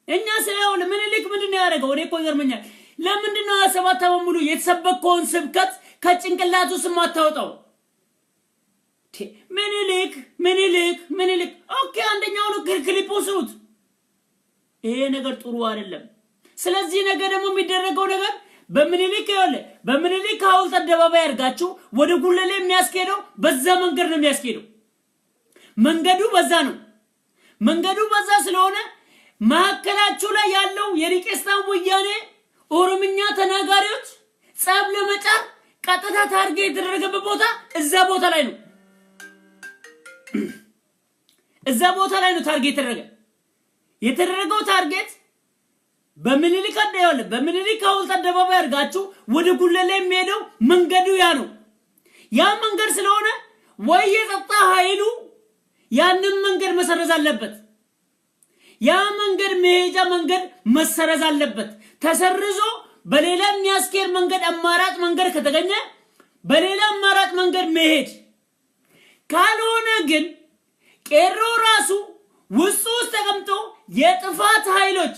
Speaker 1: እኛ ስለሆነ ምኒልክ ምንድነው ያደረገው እኔ እኮ ይገርመኛል ለምንድነው 7 ዓመት ሙሉ የተሰበከውን ስብከት ከጭንቅላቱ ስም አታውጣው ምኒልክ ኦኬ አንደኛው ነው ክሊፑ ስሩት ይሄ ነገር ጥሩ አይደለም ስለዚህ ነገር ደግሞ የሚደረገው ነገር በምኒልክ ሐውልት አደባባይ አድርጋችሁ ወደ ጉለሌ የሚያስኬደው በዛ መንገድ ነው የሚያስኬደው መንገዱ በዛ ስለሆነ ማከላችሁ ላይ ያለው የሪቄስታን ወያኔ ኦሮምኛ ተናጋሪዎች ጻብ ለመጫር ቀጥታ ታርጌት የተደረገበት ቦታ እዛ ቦታ ላይ ነው ታርጌት የተደረገው ታርጌት በምኒልክ ሐውልት አደባባይ አድርጋችሁ ወደ ጉለሌ የሚሄደው መንገዱ ያ መንገድ ስለሆነ ወይ የጸጥታ ኃይሉ ያንን መንገድ መሰረዝ አለበት ያ መንገድ መሄጃ መንገድ መሰረዝ አለበት ተሰርዞ በሌላ የሚያስኬድ መንገድ አማራጭ መንገድ ከተገኘ በሌላ አማራጭ መንገድ መሄድ ካልሆነ ግን ቄሮ ራሱ ውስጥ ተቀምጦ የጥፋት ኃይሎች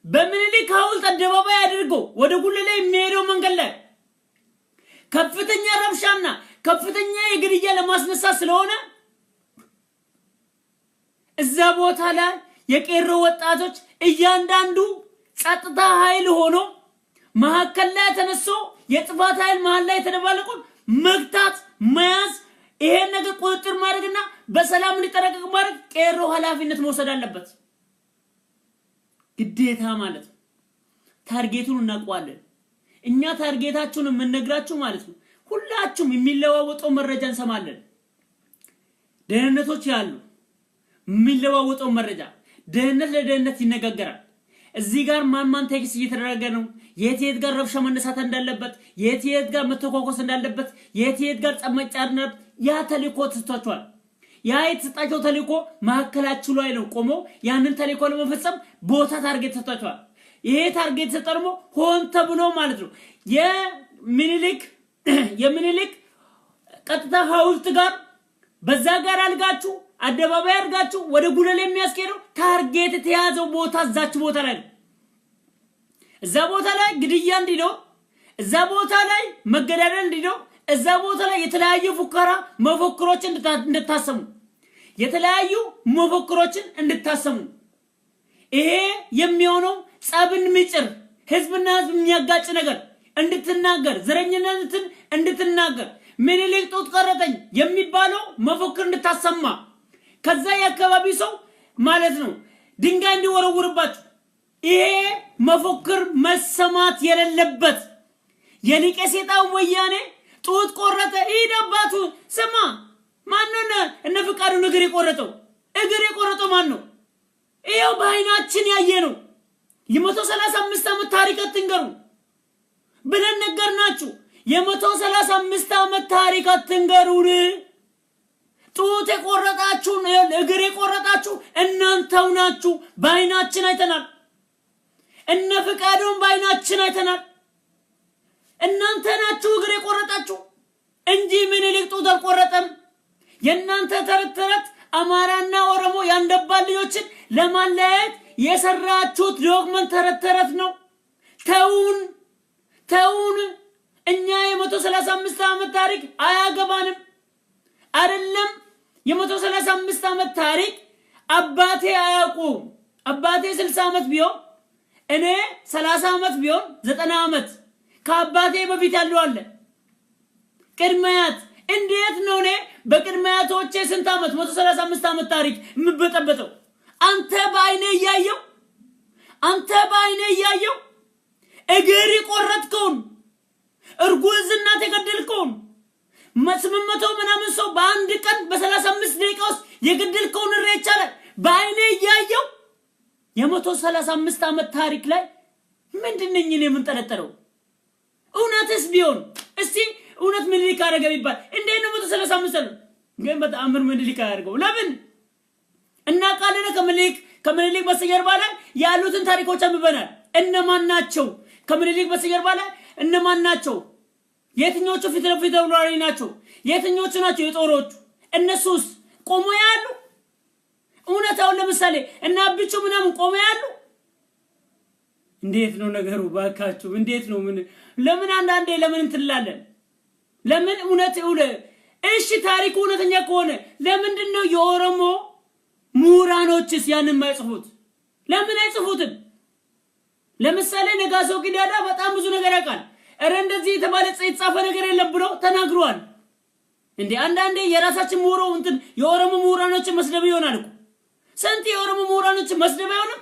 Speaker 1: በምኒልክ ሐውልት አደባባይ አድርጎ ወደ ጉለሌ የሚሄደው መንገድ ላይ ከፍተኛ ረብሻና ከፍተኛ የግድያ ለማስነሳት ስለሆነ እዛ ቦታ ላይ የቄሮ ወጣቶች እያንዳንዱ ጸጥታ ኃይል ሆኖ ማከለ ላይ ተነሶ የጥፋት ኃይል መሃል ላይ ተደባለቁ መግታት መያዝ ይሄን ነገር ቁጥጥር ማድረግና በሰላም ሊጠረቀቅ ማድረግ ቄሮ ኃላፊነት መውሰድ አለበት ግዴታ ማለት ታርጌቱን እናቋለን እኛ ታርጌታችሁን የምንነግራችሁ ማለት ነው ሁላችሁም የሚለዋወጠው መረጃ እንሰማለን ደህንነቶች ያሉ የሚለዋወጠው መረጃ ደህንነት ለደህንነት ይነጋገራል እዚህ ጋር ማን ቴክስ እየተደረገ ነው የት ጋር ረብሻ መነሳት እንዳለበት የት ጋር መተኮኮስ እንዳለበት የት ጋር ጸመጫርነት ያ ተልእኮ ተሰጥቷል ያ የተሰጣቸው ተልእኮ ማከላችሁ ላይ ነው ቆሞ ያንን ተልእኮ ለመፈጸም ቦታ ታርጌት ተሰጥቷል ይሄ ታርጌት ተጠርሞ ሆን ተብሎ ማለት ነው የምኒልክ ቀጥታ ሐውልት ጋር በዛ ጋር አልጋችሁ አደባባይ አድርጋችሁ ወደ ጉለሌ የሚያስኬደው ታርጌት የተያዘው ቦታ እዛች ቦታ ላይ እዛ ቦታ ላይ ግድያ እንዲኖር እዛ ቦታ ላይ መገዳደል እንዲኖር እዛ ቦታ ላይ የተለያዩ መፎክሮችን እንድታሰሙ ይሄ የሚሆነው ጸብን ምጭር ህዝብና ህዝብ የሚያጋጭ ነገር እንድትናገር ዘረኝነትን እንድትናገር ምኒልክ ጡት ቀረጠኝ የሚባለው መፎክር እንድታሰማ ከዛ ያከባቢ ሰው ማለት ነው ድንጋይ እንዲወረውርባችሁ ይሄ መፎክር መሰማት የሌለበት የሊቀ ሰይጣን ወያኔ ጡት ቆረጠ ይደባቱ ስማ ማንነ እነ ፍቃዱ እግር የቆረጠው ማን ነው ይሄው በአይናችን ያየ ነው የ135 ዓመት ታሪክ አትንገሩ ብለን ነገርናችሁ የ135 ዓመት ታሪክ አትንገሩን ጡት የቆረጣችሁ እግር የቆረጣችሁ እናንተው ናችሁ በአይናችን አይተናል እነ ፍቃዱን በአይናችን አይተናል እናንተ ናችሁ እግር የቆረጣችሁ እንጂ ምኒልክ ጡት አልቆረጠም የናንተ ተረት አማራና ኦሮሞ ያንደባል ልጆችን ለማለያየት የሰራችሁት ዶክመንት ተረት ነው ተውን እኛ የ135 ዓመት ታሪክ አያገባንም አይደለም የ135 ዓመት ታሪክ አባቴ አያውቁም አባቴ 60 ዓመት ቢሆን እኔ 30 ዓመት ቢሆን 90 ዓመት ከአባቴ በፊት ያለው አለ ቅድመያት እንዴት ነው እኔ በቅድመያቶቼ ስንት ዓመት 135 ዓመት ታሪክ ምበጠበጠው አንተ በአይኔ ያየው እግር ቆረጥከውን እርጉዝና ተገደልከውን መስመመቶ ምናምን ሰው በአንድ ቀን በ35 ደቂቃ ውስጥ የገደልከውን እሬቻለ በአይኔ ያየው የ135 ዓመት ታሪክ ላይ ምንድነኝ እኔ የምንጠለጠለው እውነትስ ቢሆን እስቲ እውነት ምኒልክ አረገ ቢባል እንዴት ነው 135 ነው ግን በጣም ምኒልክ አረገው ለምን እና ቃለነ ከምኒልክ በስተጀርባ ላይ ያሉትን ታሪኮች አንብበናል እነማን ናቸው ከምኒልክ በስተጀርባ ላይ እነማን ናቸው የትኞቹ ፊት ለፊት ተብሏሪ ናቸው የትኞቹ ናቸው የጦሮቹ እነሱስ ቆሞ ያሉ እውነታው ለምሳሌ እና አብቹ ምናምን ቆሞ ያሉ እንዴት ነው ነገሩ ባካችሁ እንዴት ነው ለምን አንዳንዴ ለምን እንትላለን ለምን እውነት እሺ ታሪኩ እውነተኛ ከሆነ ለምንድን ነው የኦሮሞ ምሁራኖችስ ያንን ማይጽፉት ለምን አይጽፉትም? ለምሳሌ ነጋሶ ጊዳዳ በጣም ብዙ ነገር ያውቃል። እረ እንደዚህ የተባለ የተጻፈ ነገር የለም ብሎ ተናግሯል። እንዴ አንዳንዴ የራሳችን ምሁራን እንትን የኦሮሞ ምሁራኖች መስደብ ይሆናል እኮ ስንት የኦሮሞ ምሁራኖች መስደብ አይሆንም?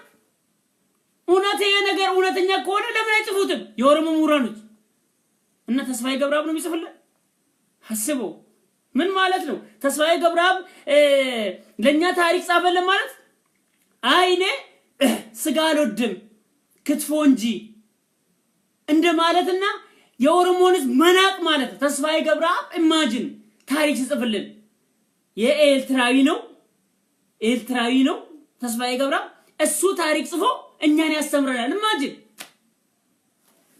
Speaker 1: እውነተኛ ነገር እውነተኛ ከሆነ ለምን አይጽፉትም የኦሮሞ ምሁራኖች? እና ተስፋዬ ገብረአብ ነው የሚጽፍልን? አስበው ምን ማለት ነው? ተስፋዬ ገብረአብ ለኛ ታሪክ ጻፈልን ማለት አይኔ ስጋ አልወድም ክትፎ እንጂ እንደማለትና የኦሮሞን መናቅ ማለት ተስፋዬ ገብረአብ ኢማጂን ታሪክ ጽፍልን የኤርትራዊ ነው ተስፋዬ ገብረአብ እሱ ታሪክ ጽፎ እኛን ያስተምረናል ኢማጂን።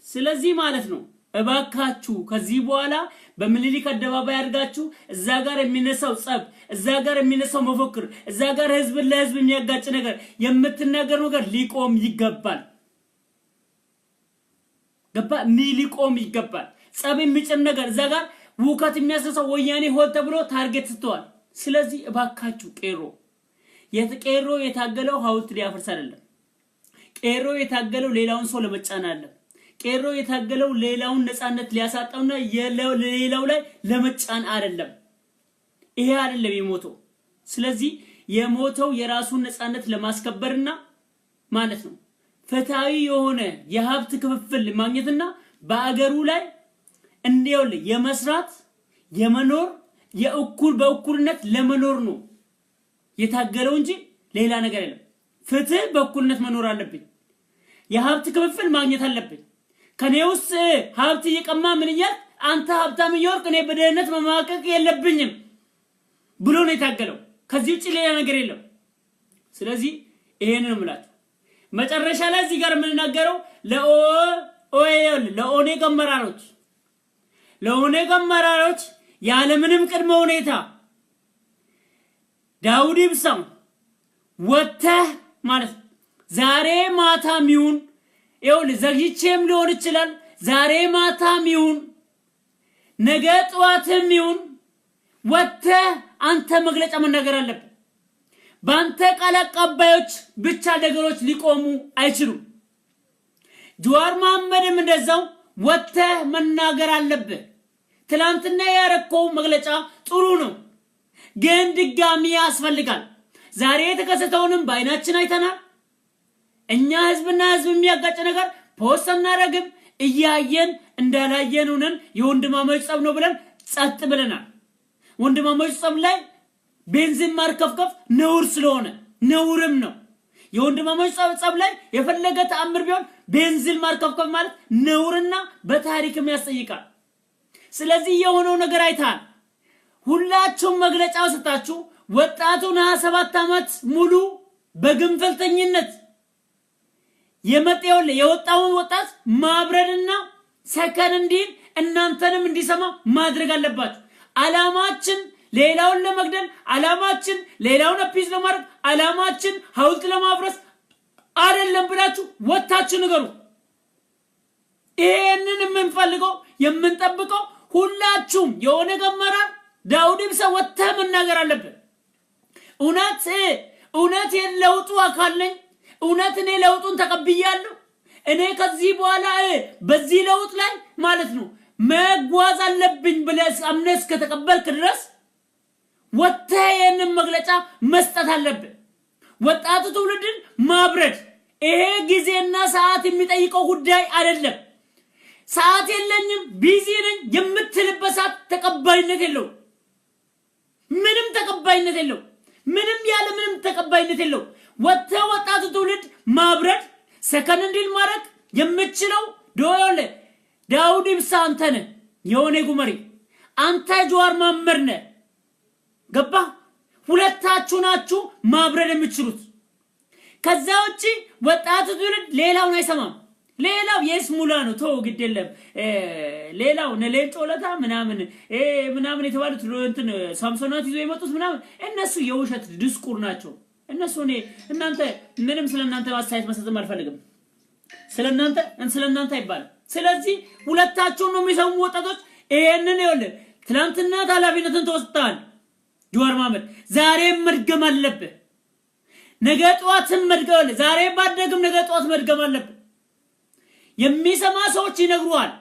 Speaker 1: ስለዚህ ማለት ነው እባካችሁ ከዚህ በኋላ በምኒልክ አደባባይ አድርጋችሁ እዛ ጋር የሚነሳው ጸብ እዛ ጋር የሚነሳው መፎክር እዛ ጋር ህዝብ ለህዝብ የሚያጋጭ ነገር የምትናገሩ ነገር ሊቆም ይገባል። ገባ ሊቆም ይገባል። ጸብ የሚጭር ነገር እዛ ጋር ውከት የሚያስነሳው ወያኔ ሆል ተብሎ ታርጌት ስተዋል። ስለዚህ እባካችሁ ቄሮ የታገለው ሐውልት ሊያፈርስ አይደለም። ቄሮ የታገለው ሌላውን ሰው ለመጫን አይደለም። ቄሮ የታገለው ሌላውን ነፃነት ሊያሳጣውና ሌላው ላይ ለመጫን አይደለም። ይሄ አይደለም የሞተው። ስለዚህ የሞተው የራሱን ነፃነት ለማስከበርና ማለት ነው ፍትሃዊ የሆነ የሀብት ክፍፍል ማግኘትና በአገሩ ላይ እንዲያውል የመስራት የመኖር በእኩልነት ለመኖር ነው የታገለው እንጂ ሌላ ነገር አይደለም። ፍትህ በእኩልነት መኖር አለብኝ። የሀብት ክፍፍል ማግኘት አለብኝ። ከኔውስ ሀብት እየቀማ ምን ይያል አንተ ሀብታም ይወርቅ እኔ በደህንነት መማቀቅ የለብኝም ብሎ ነው የታገለው። ከዚህ ውጪ ሌላ ነገር የለም። ስለዚህ ይሄንን ነው ማለት መጨረሻ ላይ እዚህ ጋር የምንናገረው ለኦኔግ አመራሮች ያለ ምንም ቅድመ ሁኔታ ዳውድ ኢብሳም ወተህ ማለት ዛሬ ማታም ይሁን ዘግይቼም ሊሆን ይችላል ዛሬ ማታም ይሁን ነገ ጠዋትም ይሁን ወተህ አንተ መግለጫ መናገር አለብህ። ባንተ ቃል አቀባዮች ብቻ ነገሮች ሊቆሙ አይችሉም። ጀዋር መሐመድም እንደዛው ወተህ መናገር አለብህ። ትላንትና ያረከው መግለጫ ጥሩ ነው ግን ድጋሚ ያስፈልጋል። ዛሬ የተከሰተውንም በአይናችን አይተናል። እኛ ህዝብና ህዝብ የሚያጋጭ ነገር ፖስት እናረግም እያየን እንዳላየን ሆነን የወንድማማች ጸብ ነው ብለን ጸጥ ብለናል። ወንድማማች ጸብ ላይ ቤንዚን ማርከፍከፍ ነውር ስለሆነ ነውርም ነው። የወንድማማች ጸብ ላይ የፈለገ ተአምር ቢሆን ቤንዚን ማርከፍከፍ ማለት ነውርና በታሪክም ያስጠይቃል። ስለዚህ የሆነው ነገር አይታል። ሁላችሁም መግለጫው ስታችሁ ወጣቱን 27 ዓመት ሙሉ በግንፍልተኝነት የወጣውን ወጣት ማብረድና ሰከን እንዲል እናንተንም እንዲሰማ ማድረግ አለባችሁ። አላማችን ሌላውን ለመግደል አላማችን ሌላውን አፒስ ለማድረግ አላማችን ሐውልት ለማፍረስ አይደለም ብላችሁ ወጣችሁ ንገሩ። ይሄንን የምንፈልገው የምንጠብቀው ሁላችሁም የኦነግ አመራር ዳውድ ኢብሳ ወጥተህ መናገር አለበት። እውነት የለውጡ አካል ነኝ። እውነት እኔ ለውጡን ተቀብያለሁ። እኔ ከዚህ በኋላ በዚህ ለውጥ ላይ ማለት ነው መጓዝ አለብኝ ብለህ አምነህ ከተቀበልክ ድረስ ወጥተህ ይሄንን መግለጫ መስጠት አለብህ። ወጣቱ ትውልድን ማብረድ ይሄ ጊዜና ሰዓት የሚጠይቀው ጉዳይ አይደለም። ሰዓት የለኝም ቢዚ ነኝ የምትልበት ሰዓት ተቀባይነት የለው። ምንም ተቀባይነት የለው። ምንም ያለ ምንም ተቀባይነት የለው። ወጣቱ ትውልድ ማብረድ ሰከን እንዲል ማድረግ የምትችለው ዳውድ ኢብሳ አንተ ነህ። የኦነግ መሪ አንተ ጀዋር መሐመድ ነህ። ገባ? ሁለታችሁ ናችሁ ማብረድ የምትችሉት። ከዛ ውጪ ወጣቱ ትውልድ ሌላውን አይሰማም። ሌላው የስሙላ ነው ተው ግድ የለም። ሌላው ነሌንጦለታ ምናምን የተባሉት እንትን ሳምሶናት ይዞ የመጡት ምናምን እነሱ የውሸት ዲስኩር ናቸው። እነሱ እናንተ ምንም ስለናንተ ማሳየት መስጠትም አልፈልግም። ስለናንተ አይባልም። ስለዚህ ሁለታችሁ ነው የሚሰሙ ወጣቶች ይሄንን ይወል ትላንትና ኃላፊነትን ተወስደሃል ጀዋር መሐመድ። ዛሬ መድገም አለብህ። ነገ ጧትም መድገም ዛሬ ባደግም ነገ ጧት መድገም አለብህ የሚሰማ ሰዎች ይነግሩሃል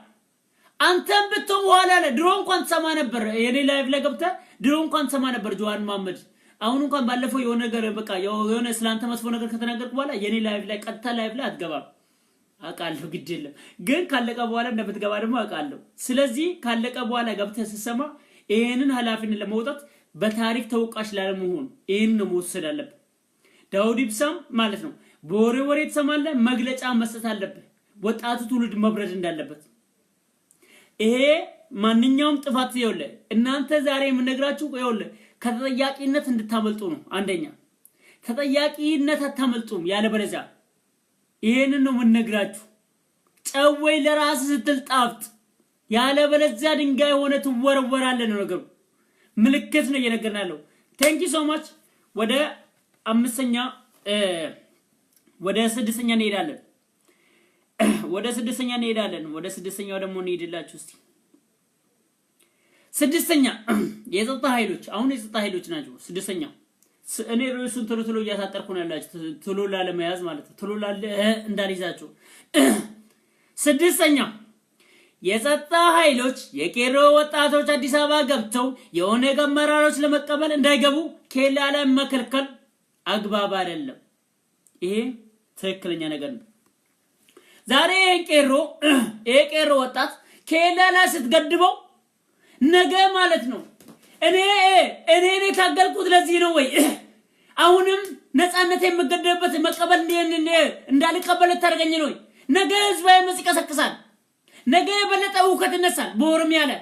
Speaker 1: አንተም በተዋላ ድሮ እንኳን ተሰማ ነበር የኔ ላይቭ ላይ ገብተ ድሮ እንኳን ተሰማ ነበር ጆዋን መሐመድ አሁን እንኳን ባለፈው የሆነ ነገር በቃ የሆነ ስላንተ መስፎ ነገር ከተናገርኩ በኋላ የኔ ላይቭ ላይ ቀጥታ ላይቭ ላይ አትገባም አቃለሁ ግድ የለም ግን ካለቀ በኋላ እንደምትገባ ደግሞ አቃለሁ ስለዚህ ካለቀ በኋላ ገብተ ሲሰማ ይሄንን ሐላፊነት ለመውጣት በታሪክ ተወቃሽ ላለመሆን ይሄን ነው መወሰድ አለበት ዳውድ ኢብሳም ማለት ነው በወሬ ተሰማለ መግለጫ መስጠት አለበት ወጣቱ ትውልድ መብረድ እንዳለበት ይሄ ማንኛውም ጥፋት ይወለ እናንተ ዛሬ የምነግራችሁ ይወለ ከተጠያቂነት እንድታመልጡ ነው አንደኛ ተጠያቂነት አታመልጡም ያለ በለዛ ይሄንን ነው የምነግራችሁ ጨወይ ለራስ ስትል ጣፍጥ ያለ በለዛ ድንጋይ ሆነ ትወረወራለ ነው ነገሩ ምልክት ነው እየነገርናለው ቴንክ ዩ ሶ ማች ወደ አምስተኛ ወደ ስድስተኛ እንሄዳለን ወደ ስድስተኛው ደግሞ እንሄድላችሁ እስቲ ስድስተኛ የጸጥታ ኃይሎች አሁን የጸጥታ ኃይሎች ናቸው ስድስተኛ እኔ ርዕሱን ቶሎ እያሳጠርኩ ነው ያላችሁ ቶሎ ለመያዝ ማለት ነው ቶሎ እንዳልይዛችሁ ስድስተኛ የጸጥታ ኃይሎች የቄሮ ወጣቶች አዲስ አበባ ገብተው የኦነግ አመራሮች ለመቀበል እንዳይገቡ ኬላ ላይ መከልከል አግባብ አይደለም ይሄ ትክክለኛ ነገር ነው ዛሬ ቄሮ ወጣት ኬላ ላይ ስትገድበው ነገ ማለት ነው እኔ ታገልኩት ለዚህ ነው ወይ አሁንም ነፃነት የምገደበት መቀበል እንዳልቀበል ታርገኝ ነው ነገ ህዝባዊ መስቀሰቅሳል ነገ የበለጠ ውከት ይነሳል በኦሮሚያ ላይ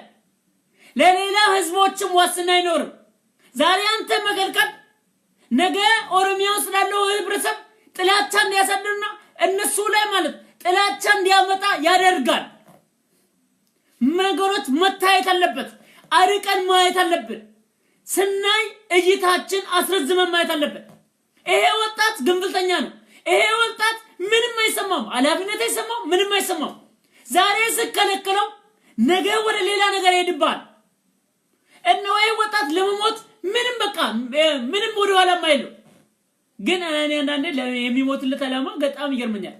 Speaker 1: ለሌላ ህዝቦችም ዋስና አይኖርም ዛሬ አንተ መገልከል ነገ ኦሮሚያ ውስጥ ያለው ህብረተሰብ ጥላቻ እንዲያሳድርና እነሱ ላይ ማለት ጥላቻ እንዲያመጣ ያደርጋል ነገሮች መታየት አለበት አርቀን ማየት አለበት ስናይ እይታችን አስረዝመን ማየት አለበት ይሄ ወጣት ግንፍልተኛ ነው ይሄ ወጣት ምንም አይሰማም አላፊነት አይሰማም ምንም አይሰማም ዛሬ ስከለከለው ነገ ወደ ሌላ ነገር ይሄድባል እነሆ ይሄ ወጣት ለመሞት ምንም በቃ ምንም ወደ ኋላ ማይለው ግን እኔ አንዳንዴ የሚሞትለት አላማ በጣም ይገርመኛል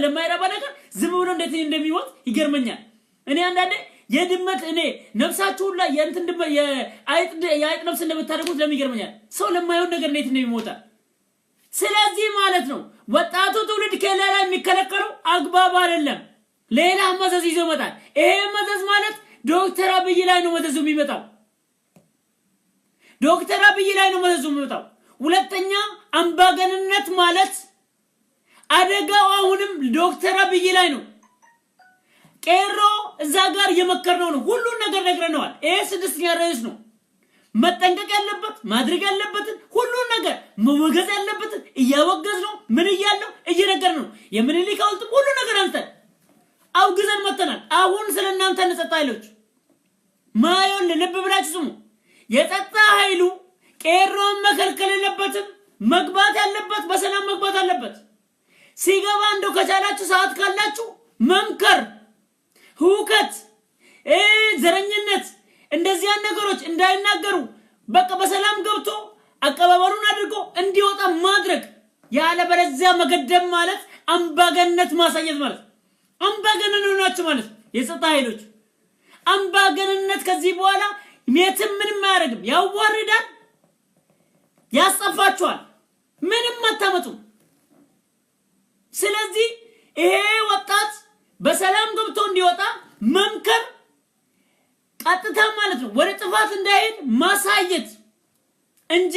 Speaker 1: ለማይረባ ነገር ዝም ብሎ እንዴት እንደሚሞት ይገርመኛል እኔ አንዳንዴ የድመት እኔ ነፍሳችሁ ላይ የእንትን የአይጥ ነፍስ እንደምታደርጉት ለሚገርመኛል ሰው ለማይሆን ነገር እንዴት እንደሚሞታ ስለዚህ ማለት ነው ወጣቱ ትውልድ ከሌላ ላይ የሚከለከለው አግባብ አይደለም ሌላ መዘዝ ይዞ መጣል ይሄ መዘዝ ማለት ዶክተር አብይ ላይ ነው መዘዙ የሚመጣው ዶክተር አብይ ላይ ነው መዘዙ የሚመጣው ሁለተኛ አምባገነንነት ማለት አደጋው አሁንም ዶክተር አብይ ላይ ነው ቄሮ እዛ ጋር የመከርነው ነው ሁሉ ነገር ነግረናል ይሄ ስድስተኛ ርዕስ ነው መጠንቀቅ ያለበት ማድረግ ያለበት ሁሉ ነገር መወገዝ ያለበት እያወገዝ ነው ምን ይያለው እየነገር ነው የምንሊክ አውልት ሁሉ ነገር አንተ አውግዘን መተናል አሁን ስለናንተ ነጸጣ ኃይሎች ማየውን ልብ ብላችሁ ስሙ የጸጥታ ኃይሉ ቄሮን መከልከል የለበትም መግባት ያለበት በሰላም መግባት አለበት ሲገባ እንደው ከቻላችሁ ሰዓት ካላችሁ መምከር ሁከት ዘረኝነት እንደዚህ ነገሮች እንዳይናገሩ በቃ በሰላም ገብቶ አቀባበሩን አድርጎ እንዲወጣ ማድረግ ያለ በለዚያ መገደም ማለት አምባገነንነት ማሳየት ማለት አምባገነን ናቸው ማለት የጸጥታ ኃይሎች አምባገነንነት ከዚህ በኋላ ምንም አያረግም ያዋርዳል ያስጠፋቸዋል ምንም አታመጡ ስለዚህ ይሄ ወጣት በሰላም ገብቶ እንዲወጣ መምከር ቀጥታ ማለት ነው ወደ ጥፋት እንዳይሄድ ማሳየት እንጂ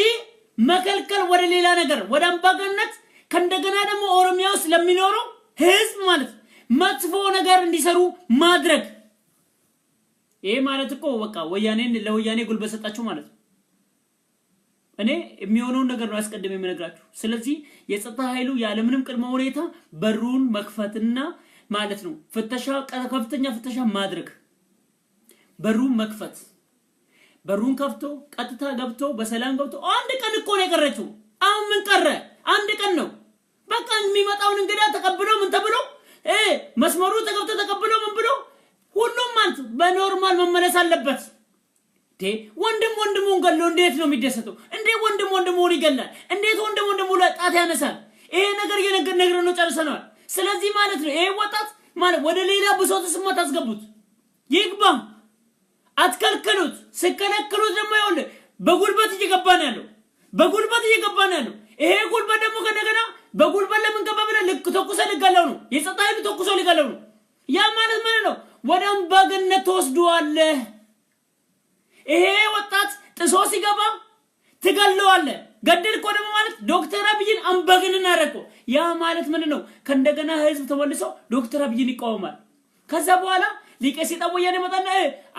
Speaker 1: መከልከል ወደ ሌላ ነገር ወደ አምባገነንነት ከእንደገና ደግሞ ኦሮሚያ ውስጥ ለሚኖረው ህዝብ ማለት መጥፎ ነገር እንዲሰሩ ማድረግ ይሄ ማለት እኮ በቃ ለወያኔ ጉልበት ሰጣችሁ ማለት ነው እኔ የሚሆነው ነገር ነው አስቀድሜ የምነግራችሁ ስለዚህ የጸጥታ ኃይሉ ያለ ምንም ቅድመ ሁኔታ በሩን መክፈትና ማለት ነው ፍተሻ ከፍተኛ ፍተሻ ማድረግ በሩን መክፈት በሩን ከፍቶ ቀጥታ ገብቶ በሰላም ገብቶ አንድ ቀን እኮ ነው የቀረችው አሁን ምን ቀረ አንድ ቀን ነው በቃ የሚመጣውን እንግዳ ተቀብሎ ምን ተብሎ መስመሩ ተገብቶ ተቀብሎ ምን ብሎ ሁሉም ማለት በኖርማል መመለስ አለበት ወንድሙን ገሎ እንዴት ነው የሚደሰተው እንዴ ወንድሙ ወንድሙን ይገላል? እንዴት ወንድሙ ላይ ጣት ያነሳል? ይሄ ነገር ነገር ነው ጨርሰናል። ስለዚህ ማለት ነው ይሄ ወጣት ማለት ወደ ሌላ ብሶት ስማት አስገቡት ይግባ አትከልክሉት። ስከለክሉት ደግሞ ይወል በጉልበት እየገባን ያለው ይሄ ጉልበት ደግሞ ከነገና በጉልበት ለምን ገባ ብለ ልክ ተኩሰ ልጋለው ነው የጸጣይሉ ተኩሶ ልጋለው ነው። ያ ማለት ምን ነው? ወደ አምባገነን ተወስዷል። ይሄ ወጣት ጥሶ ሲገባ ትገለዋለ። ገደልኮ ደግሞ ማለት ዶክተር አብይን አምባገነን አረኮ። ያ ማለት ምን ነው? ከእንደገና ህዝብ ተመልሶ ዶክተር አብይን ይቃወማል። ከዛ በኋላ ሊቀሲጣ ወያኔ መጣና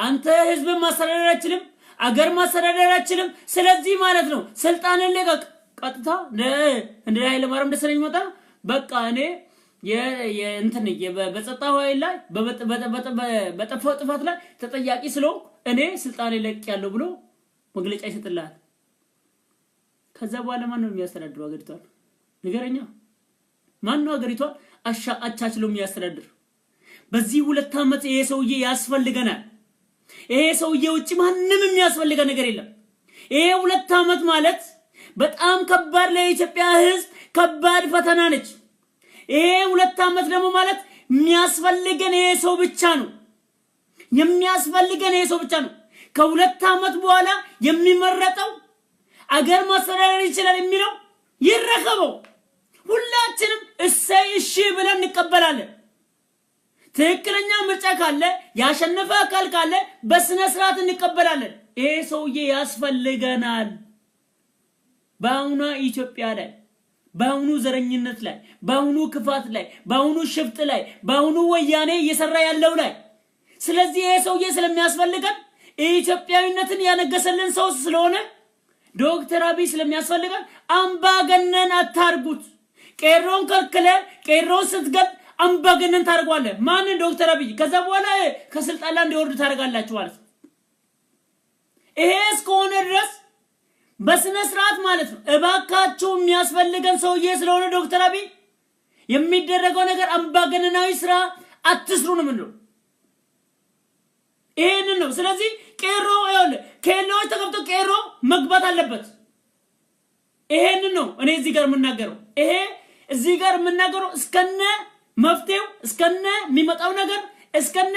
Speaker 1: አንተ ህዝብን ማስተዳደር አትችልም፣ አገር ማስተዳደር አትችልም፣ ስለዚህ ማለት ነው ስልጣንን ለቀቅ። ቀጥታ እንደ ኃይለ ማርያም ደሰለኝ መጣ። በቃ እኔ የእንትን በጸጣው ኃይል ላይ በጠፋው ጥፋት ላይ ተጠያቂ ስለሆንኩ እኔ ስልጣኔ ለቅ ያለው ብሎ መግለጫ ይሰጥልሃል። ከዛ በኋላ ማን ነው የሚያስተዳድረው አገሪቷን? ንገረኛ። ማን ነው አገሪቷን አቻችሎ የሚያስተዳድር? በዚህ 2 ዓመት ይሄ ሰውዬ ያስፈልገናል። ይሄ ሰውዬ ውጪ ማንንም የሚያስፈልገ ነገር የለም። ይሄ 2 ዓመት ማለት በጣም ከባድ ለኢትዮጵያ ህዝብ ከባድ ፈተና ነች። ይሄ 2 ዓመት ደግሞ ማለት የሚያስፈልገን ይሄ ሰው ብቻ ነው። የሚያስፈልገን ይሄ ሰው ብቻ ነው። ከ2 ዓመት በኋላ የሚመረጠው አገር ማስተዳደር ይችላል የሚለው ይረከበው። ሁላችንም እሺ ብለን እንቀበላለን። ትክክለኛ ምርጫ ካለ ያሸነፈ አካል ካለ በስነ ስርዓት እንቀበላለን። ይሄ ሰውዬ ያስፈልገናል። በአሁኑ ኢትዮጵያ ላይ በአሁኑ ዘረኝነት ላይ በአሁኑ ክፋት ላይ በአሁኑ ሽፍጥ ላይ በአሁኑ ወያኔ እየሰራ ያለው ላይ ስለዚህ ይሄ ሰውዬ ስለሚያስፈልገን ኢትዮጵያዊነትን ያነገሰልን ሰው ስለሆነ ዶክተር አብይ ስለሚያስፈልገን አምባገነን አታርጉት። ቄሮን ከልክለ ቄሮን ስትገል አምባገነን ታርጓለ። ማን ዶክተር አብይ? ከዛ በኋላ ከስልጣን ላይ እንዲወርድ ታረጋላችሁ ማለት ነው። ይሄ እስከሆነ ድረስ በስነ ስርዓት ማለት ነው እባካችሁ የሚያስፈልገን ሰውዬ ስለሆነ ዶክተር አብይ የሚደረገው ነገር አምባገነናዊ ስራ አትስሩ ነው ምንድነው? ይሄንን ነው። ስለዚህ ቄሮ ኬሎች ተገብቶ ቄሮ መግባት አለበት። ይሄንን ነው እኔ እዚህ ጋር የምናገረው። ይሄ እዚህ ጋር የምናገረው እስከነ መፍቴው እስከነ የሚመጣው ነገር እስከነ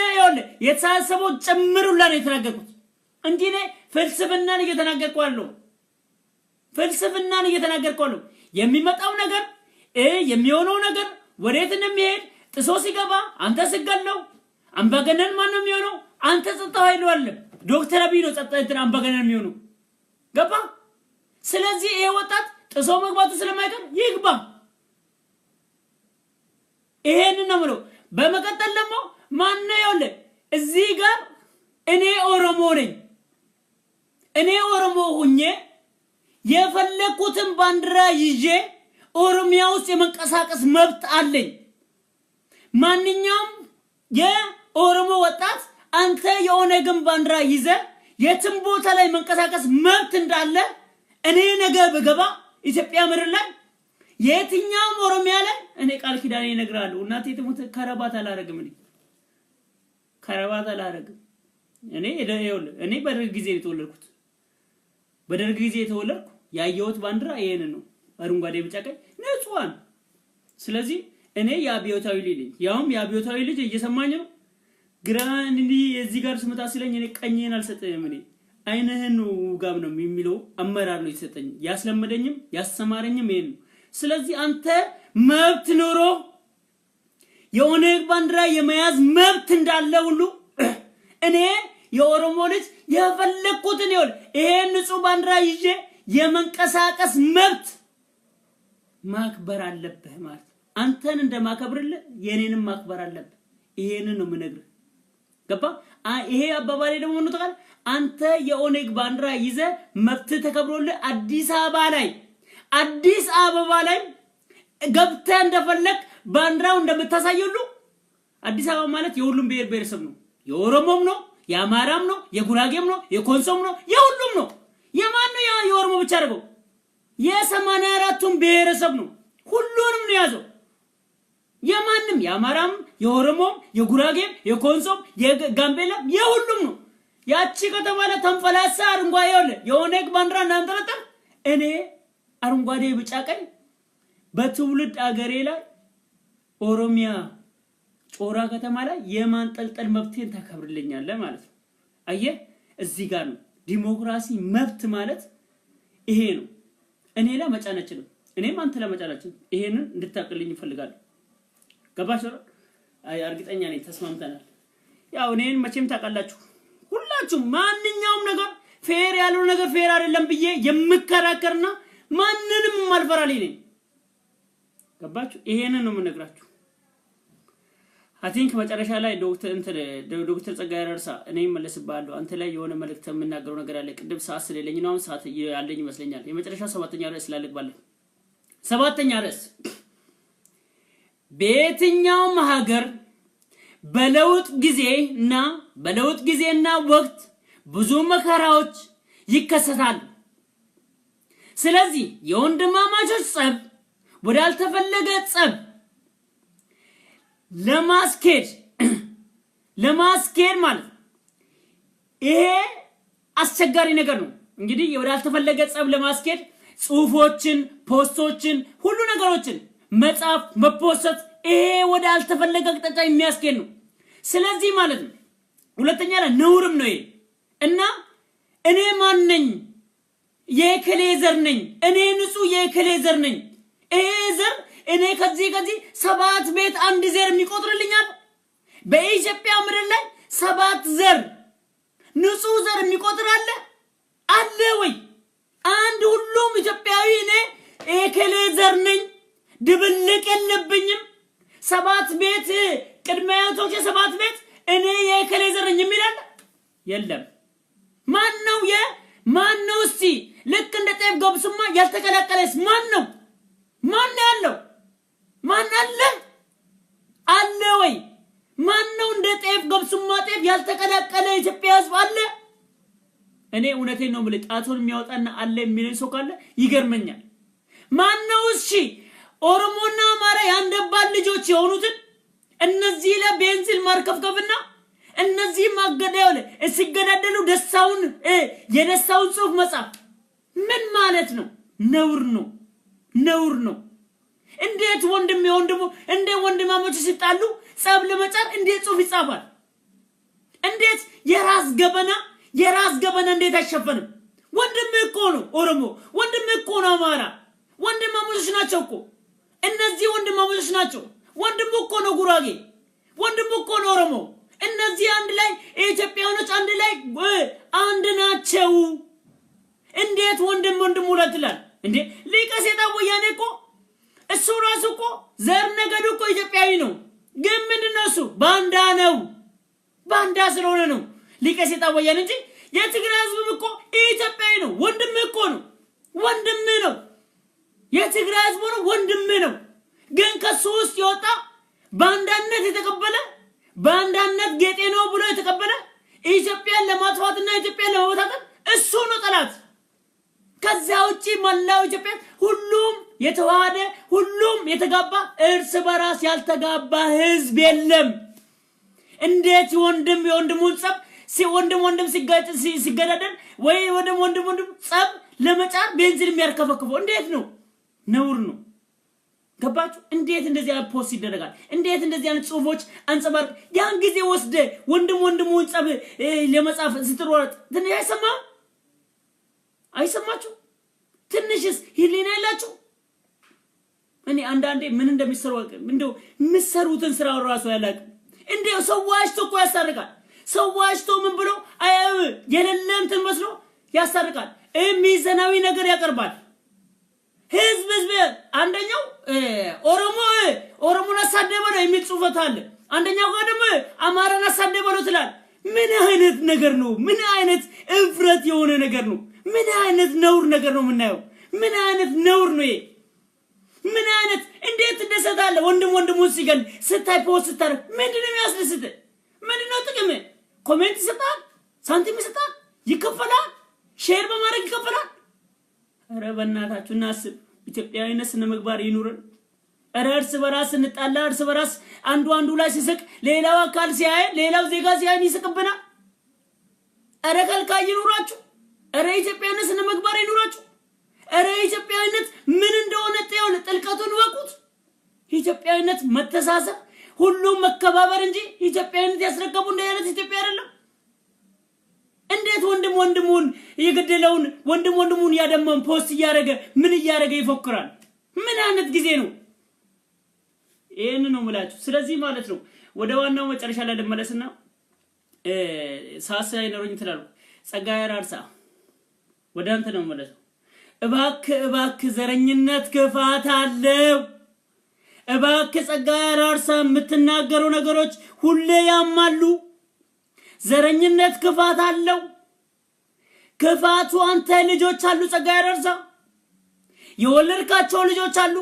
Speaker 1: የተሳሰበው ጨምሩላ ነው የተናገርኩት እንጂ እኔ ፍልስፍናን እየተናገርኩ አለው። የሚመጣው ነገር የሚሆነው ነገር ወዴት እንደሚሄድ ጥሶ ሲገባ አንተ ስገለው አምባገነን ማን ነው የሚሆነው? አንተ ጸጥታው አይደለም ዶክተር አብይ ነው ጸጥታ አምባገነን የሚሆነው። ገባ? ስለዚህ ይሄ ወጣት ጥሶ መግባቱ ስለማይቀር ይግባ። ይሄንን ነው ማለት። በመቀጠል ደግሞ ማን ነው እዚህ ጋር እኔ ኦሮሞ ነኝ፣ እኔ ኦሮሞ ሁኜ የፈለኩትን ባንዲራ ይዤ ኦሮሚያ ውስጥ የመንቀሳቀስ መብት አለኝ። ማንኛውም የኦሮሞ ወጣት አንተ የኦነግን ባንዲራ ይዘ የትም ቦታ ላይ መንቀሳቀስ መብት እንዳለ እኔ ነገ በገባ ኢትዮጵያ ምድር ላይ የትኛውም ኦሮሚያ ላይ እኔ ቃል ኪዳኔ እነግራለሁ። እናቴ ትሙት ከረባት አላረግም። እኔ በደርግ ጊዜ የተወለድኩት ያየሁት ባንዲራ ይሄን ነው። አረንጓዴ ቢጫ ቀይ ንጹሃን። ስለዚህ እኔ ያቢዮታዊ ልጅ ነኝ። ያውም ያቢዮታዊ ልጅ እየሰማኝ ነው። ግራን እንዲ እዚህ ጋር ስመጣ ስለኝ እኔ ቀኝን አልሰጠኝም። እኔ አይነህን ነው ጋብ ነው የሚለው አመራር ነው የተሰጠኝ። ያስለመደኝም ያስተማረኝም ይሄን ነው። ስለዚህ አንተ መብት ኖሮ የኦነግ ባንዲራ የመያዝ መብት እንዳለ ሁሉ እኔ የኦሮሞ ልጅ የፈለኩትን ይሄን ንጹህ ባንዲራ ይዤ የመንቀሳቀስ መብት ማክበር አለብህ ማለት አንተን እንደማከብርልህ የኔንም ማክበር አለብህ። ይሄንን ነው የምነግርህ። ገባ? ይሄ አባባሌ ደግሞ ነው ተቃል አንተ የኦነግ ባንዲራ ይዘ መብት ተከብሮልህ አዲስ አበባ ላይ ገብተህ እንደፈለክ ባንዲራው እንደምታሳየሉ አዲስ አበባ ማለት የሁሉም ብሔር ብሔረሰብ ነው። የኦሮሞም ነው፣ የአማራም ነው፣ የጉራጌም ነው፣ የኮንሶም ነው፣ የሁሉም ነው። የማን ነው የኦሮሞ ብቻ አድርገው? የ84ቱም ብሔረሰብ ነው። ሁሉንም ነው ያዘው። የማንም የአማራም የኦሮሞም የጉራጌም የኮንሶም የጋምቤላም የሁሉም ነው። ያቺ ከተማ ላይ ተንፈላሳ አረንጓዴ የኦነግ ባንዲራ እናንተለጠ እኔ አረንጓዴ ቢጫ ቀይ በትውልድ አገሬ ላይ ኦሮሚያ ጮራ ከተማ ላይ የማንጠልጠል መብቴን ታከብርልኛለህ ማለት ነው አየህ እዚህ ጋር ነው ዲሞክራሲ መብት ማለት ይሄ ነው እኔ ላይ መጫነች ነው እኔም አንተ ላይ መጫነች ይሄንን እንድታቀልኝ ይፈልጋል ገባሽ አይ አርግጠኛ ነኝ ተስማምተናል ያው እኔን መቼም ታቀላችሁ ሁላችሁ ማንኛውም ነገር ፌር ያለው ነገር ፌር አይደለም ብዬ የምከራከርና ማንንም ማልፈራልኝ ነኝ ገባችሁ ይሄንን ነው የምነግራችሁ I think መጨረሻ ላይ ዶክተር ጸጋዬ አራርሳ እኔ መለስባለሁ አንተ ላይ የሆነ መልእክት የምናገረው ነገር አለ ቅድም ሰዓት ስለሌለኝ ነው ሰዓት ያለኝ ይመስለኛል የመጨረሻው 7ኛ ርዕስ ስላልግባለ 7ኛ ርዕስ በየትኛውም ሀገር በለውጥ ጊዜና ወቅት ብዙ መከራዎች ይከሰታሉ ስለዚህ የወንድማማቾች ጸብ ወዳልተፈለገ ጸብ ለማስኬድ ማለት ይሄ አስቸጋሪ ነገር ነው እንግዲህ ወዳልተፈለገ ጸብ ለማስኬድ ጽሁፎችን ፖስቶችን ሁሉ ነገሮችን መጻፍ መፖስት ይሄ ወዳልተፈለገ አቅጣጫ የሚያስኬድ ነው ስለዚህ ማለት ነው ሁለተኛ ላይ ነውርም ነው ይሄ እና እኔ ማን ነኝ የከሌዘር ነኝ እኔ ንጹህ የከሌዘር ነኝ ይሄ ዘር እኔ ከዚህ 7 ቤት አንድ ዘር የሚቆጥርልኛል በኢትዮጵያ ምድር ላይ 7 ዘር ንጹህ ዘር የሚቆጥር አለ ወይ አንድ ሁሉም ኢትዮጵያዊ እኔ የከሌዘር ነኝ ድብልቅ የለብኝም 7 ቤት ቅድሚያቶች 7 ቤት እኔ የከሌዘር ነኝ የሚላል የለም ማነው እስቲ ልክ እንደ ጤፍ ገብስማ ያልተቀላቀለስ ማነው ያለው ማን አለ ወይ ማነው እንደ ጤፍ ገብስማ ጤፍ ያልተቀላቀለ ኢትዮጵያ ህዝብ አለ እኔ እውነቴን ነው ማለት ጣቱን የሚያወጣና አለ የሚል ሰው ካለ ይገርመኛል ማነው እሺ ኦሮሞና አማራ ያንደባል ልጆች የሆኑትን እነዚህ ለቤንዚን ማርከፍከፍና እነዚህ ማገዳው ሲገዳደሉ ደስታውን የደስታውን ጽሁፍ መጻፍ ምን ማለት ነው ነውር ነው እንዴት ወንድሙ እንደ ወንድማሞች ሲጣሉ ጸብ ለመጫር እንዴት ጽሁፍ ይጻፋል እንዴት የራስ ገበና እንዴት አይሸፈንም ወንድም እኮ ነው ኦሮሞ ወንድም እኮ ነው አማራ ወንድማሞች ናቸው እኮ እነዚህ ወንድማሞች ናቸው ወንድም እኮ ነው ጉራጌ ወንድም እኮ ነው ኦሮሞ እነዚህ አንድ ላይ ኢትዮጵያኖች አንድ ላይ አንድ ናቸው እንዴት ወንድም ይላል እንዴ ሊቀ ሰይጣን ወያኔ እኮ እሱ ራሱ እኮ ዘር ነገዱ እኮ ኢትዮጵያዊ ነው ግን ምንድነው እሱ ባንዳ ስለሆነ ነው ሊቀ ሰይጣን ወያኔ እንጂ የትግራይ ህዝብ እኮ ኢትዮጵያዊ ነው ወንድም እኮ ነው የትግራይ ህዝብ ነው ወንድም ነው ግን ከሱ ውስጥ ይወጣ ባንዳነት የተቀበለ ባንዳነት ጌጤ ነው ብሎ የተቀበለ ኢትዮጵያን ለማጥፋትና ኢትዮጵያን ለማበታተን እሱ ነው ጠላት ከዛ ውጪ መላው ኢትዮጵያ ሁሉም የተዋሃደ ሁሉም የተጋባ እርስ በራስ ያልተጋባ ህዝብ የለም እንዴት የወንድሙን ጸብ ወንድም ሲገዳደል ወይ ወንድም ጸብ ለመጫር ቤንዚን የሚያርከፈክፈው እንዴት ነው ነውር ነው ገባችሁ እንዴት እንደዚህ ፖስት ይደረጋል እንዴት እንደዚህ አይነት ጽሁፎች አንጸባር ያን ጊዜ ወስደ ወንድሙን ጸብ ለመጻፍ ስትሮጥ ትንሽ አይሰማችሁ ትንሽስ ህሊና ያላችሁ እኔ አንዳንዴ ምን እንደሚሰሩ እንደው ምሰሩትን ስራው ራሱ ያላቅ እንደው ሰዋሽቶ እኮ ያሳርቃል ሰዋሽቶ ምን ብሎ የለለንትን መስሎ ያሳርቃል ሚዛናዊ ነገር ያቀርባል ህዝብ አንደኛው ኦሮሞን አሳደበ ነው የሚል ጽሁፈት አለ አንደኛው ጋር ደግሞ አማራን አሳደበ ነው ትላል ምን አይነት ነገር ነው ምን አይነት እፍረት የሆነ ነገር ነው ምን አይነት ነውር ነገር ነው ምናየው ምን አይነት ነውር ነው ምን አይነት እንዴት ተደሰታለ ወንድሙን ሲገል ስታይ ፖስት ታረክ ምንድነው የሚያስደስት ምንድነው ጥቅም ኮሜንት ይሰጣል ሳንቲም ይሰጣል ይከፈላል ሼር በማድረግ ይከፈላል ኧረ በእናታችሁ እናስብ ኢትዮጵያዊነት ስነምግባር ይኑረን ኧረ እርስ በራስ እንጣላ እርስ በራስ አንዱ ላይ ሲስቅ ሌላው አካል ሲያይ ሌላው ዜጋ ሲያይ ይስቅብና ኧረ ከልካይ ይኑራችሁ ኧረ ኢትዮጵያዊነት ስነምግባር ይኑራችሁ እረ ኢትዮጵያዊነት ምን እንደሆነ ተያው ጥልቀቱን ወቁት ኢትዮጵያዊነት መተሳሰብ ሁሉም መከባበር እንጂ ኢትዮጵያዊነት ያስረከቡ እንደያለት ኢትዮጵያ አይደለም እንዴት ወንድሙን የገደለውን ወንድሙን ያደመን ፖስት ያረገ ምን ያረገ ይፎክራል ምን አይነት ጊዜ ነው ይሄን ነው ማለት ስለዚህ ማለት ነው ወደ ዋናው መጨረሻ ላይ ለመለስና ሳሳ ይነሩኝ ትላሉ ጸጋዬ አራርሳ ወደ አንተ ነው ማለት እባክ ዘረኝነት ክፋት አለው እባክ ጸጋዬ አራርሳ የምትናገረው ነገሮች ሁሌ ያማሉ ዘረኝነት ክፋት አለው ክፋቱ አንተ ልጆች አሉ ጸጋዬ አራርሳ የወለድካቸው ልጆች አሉ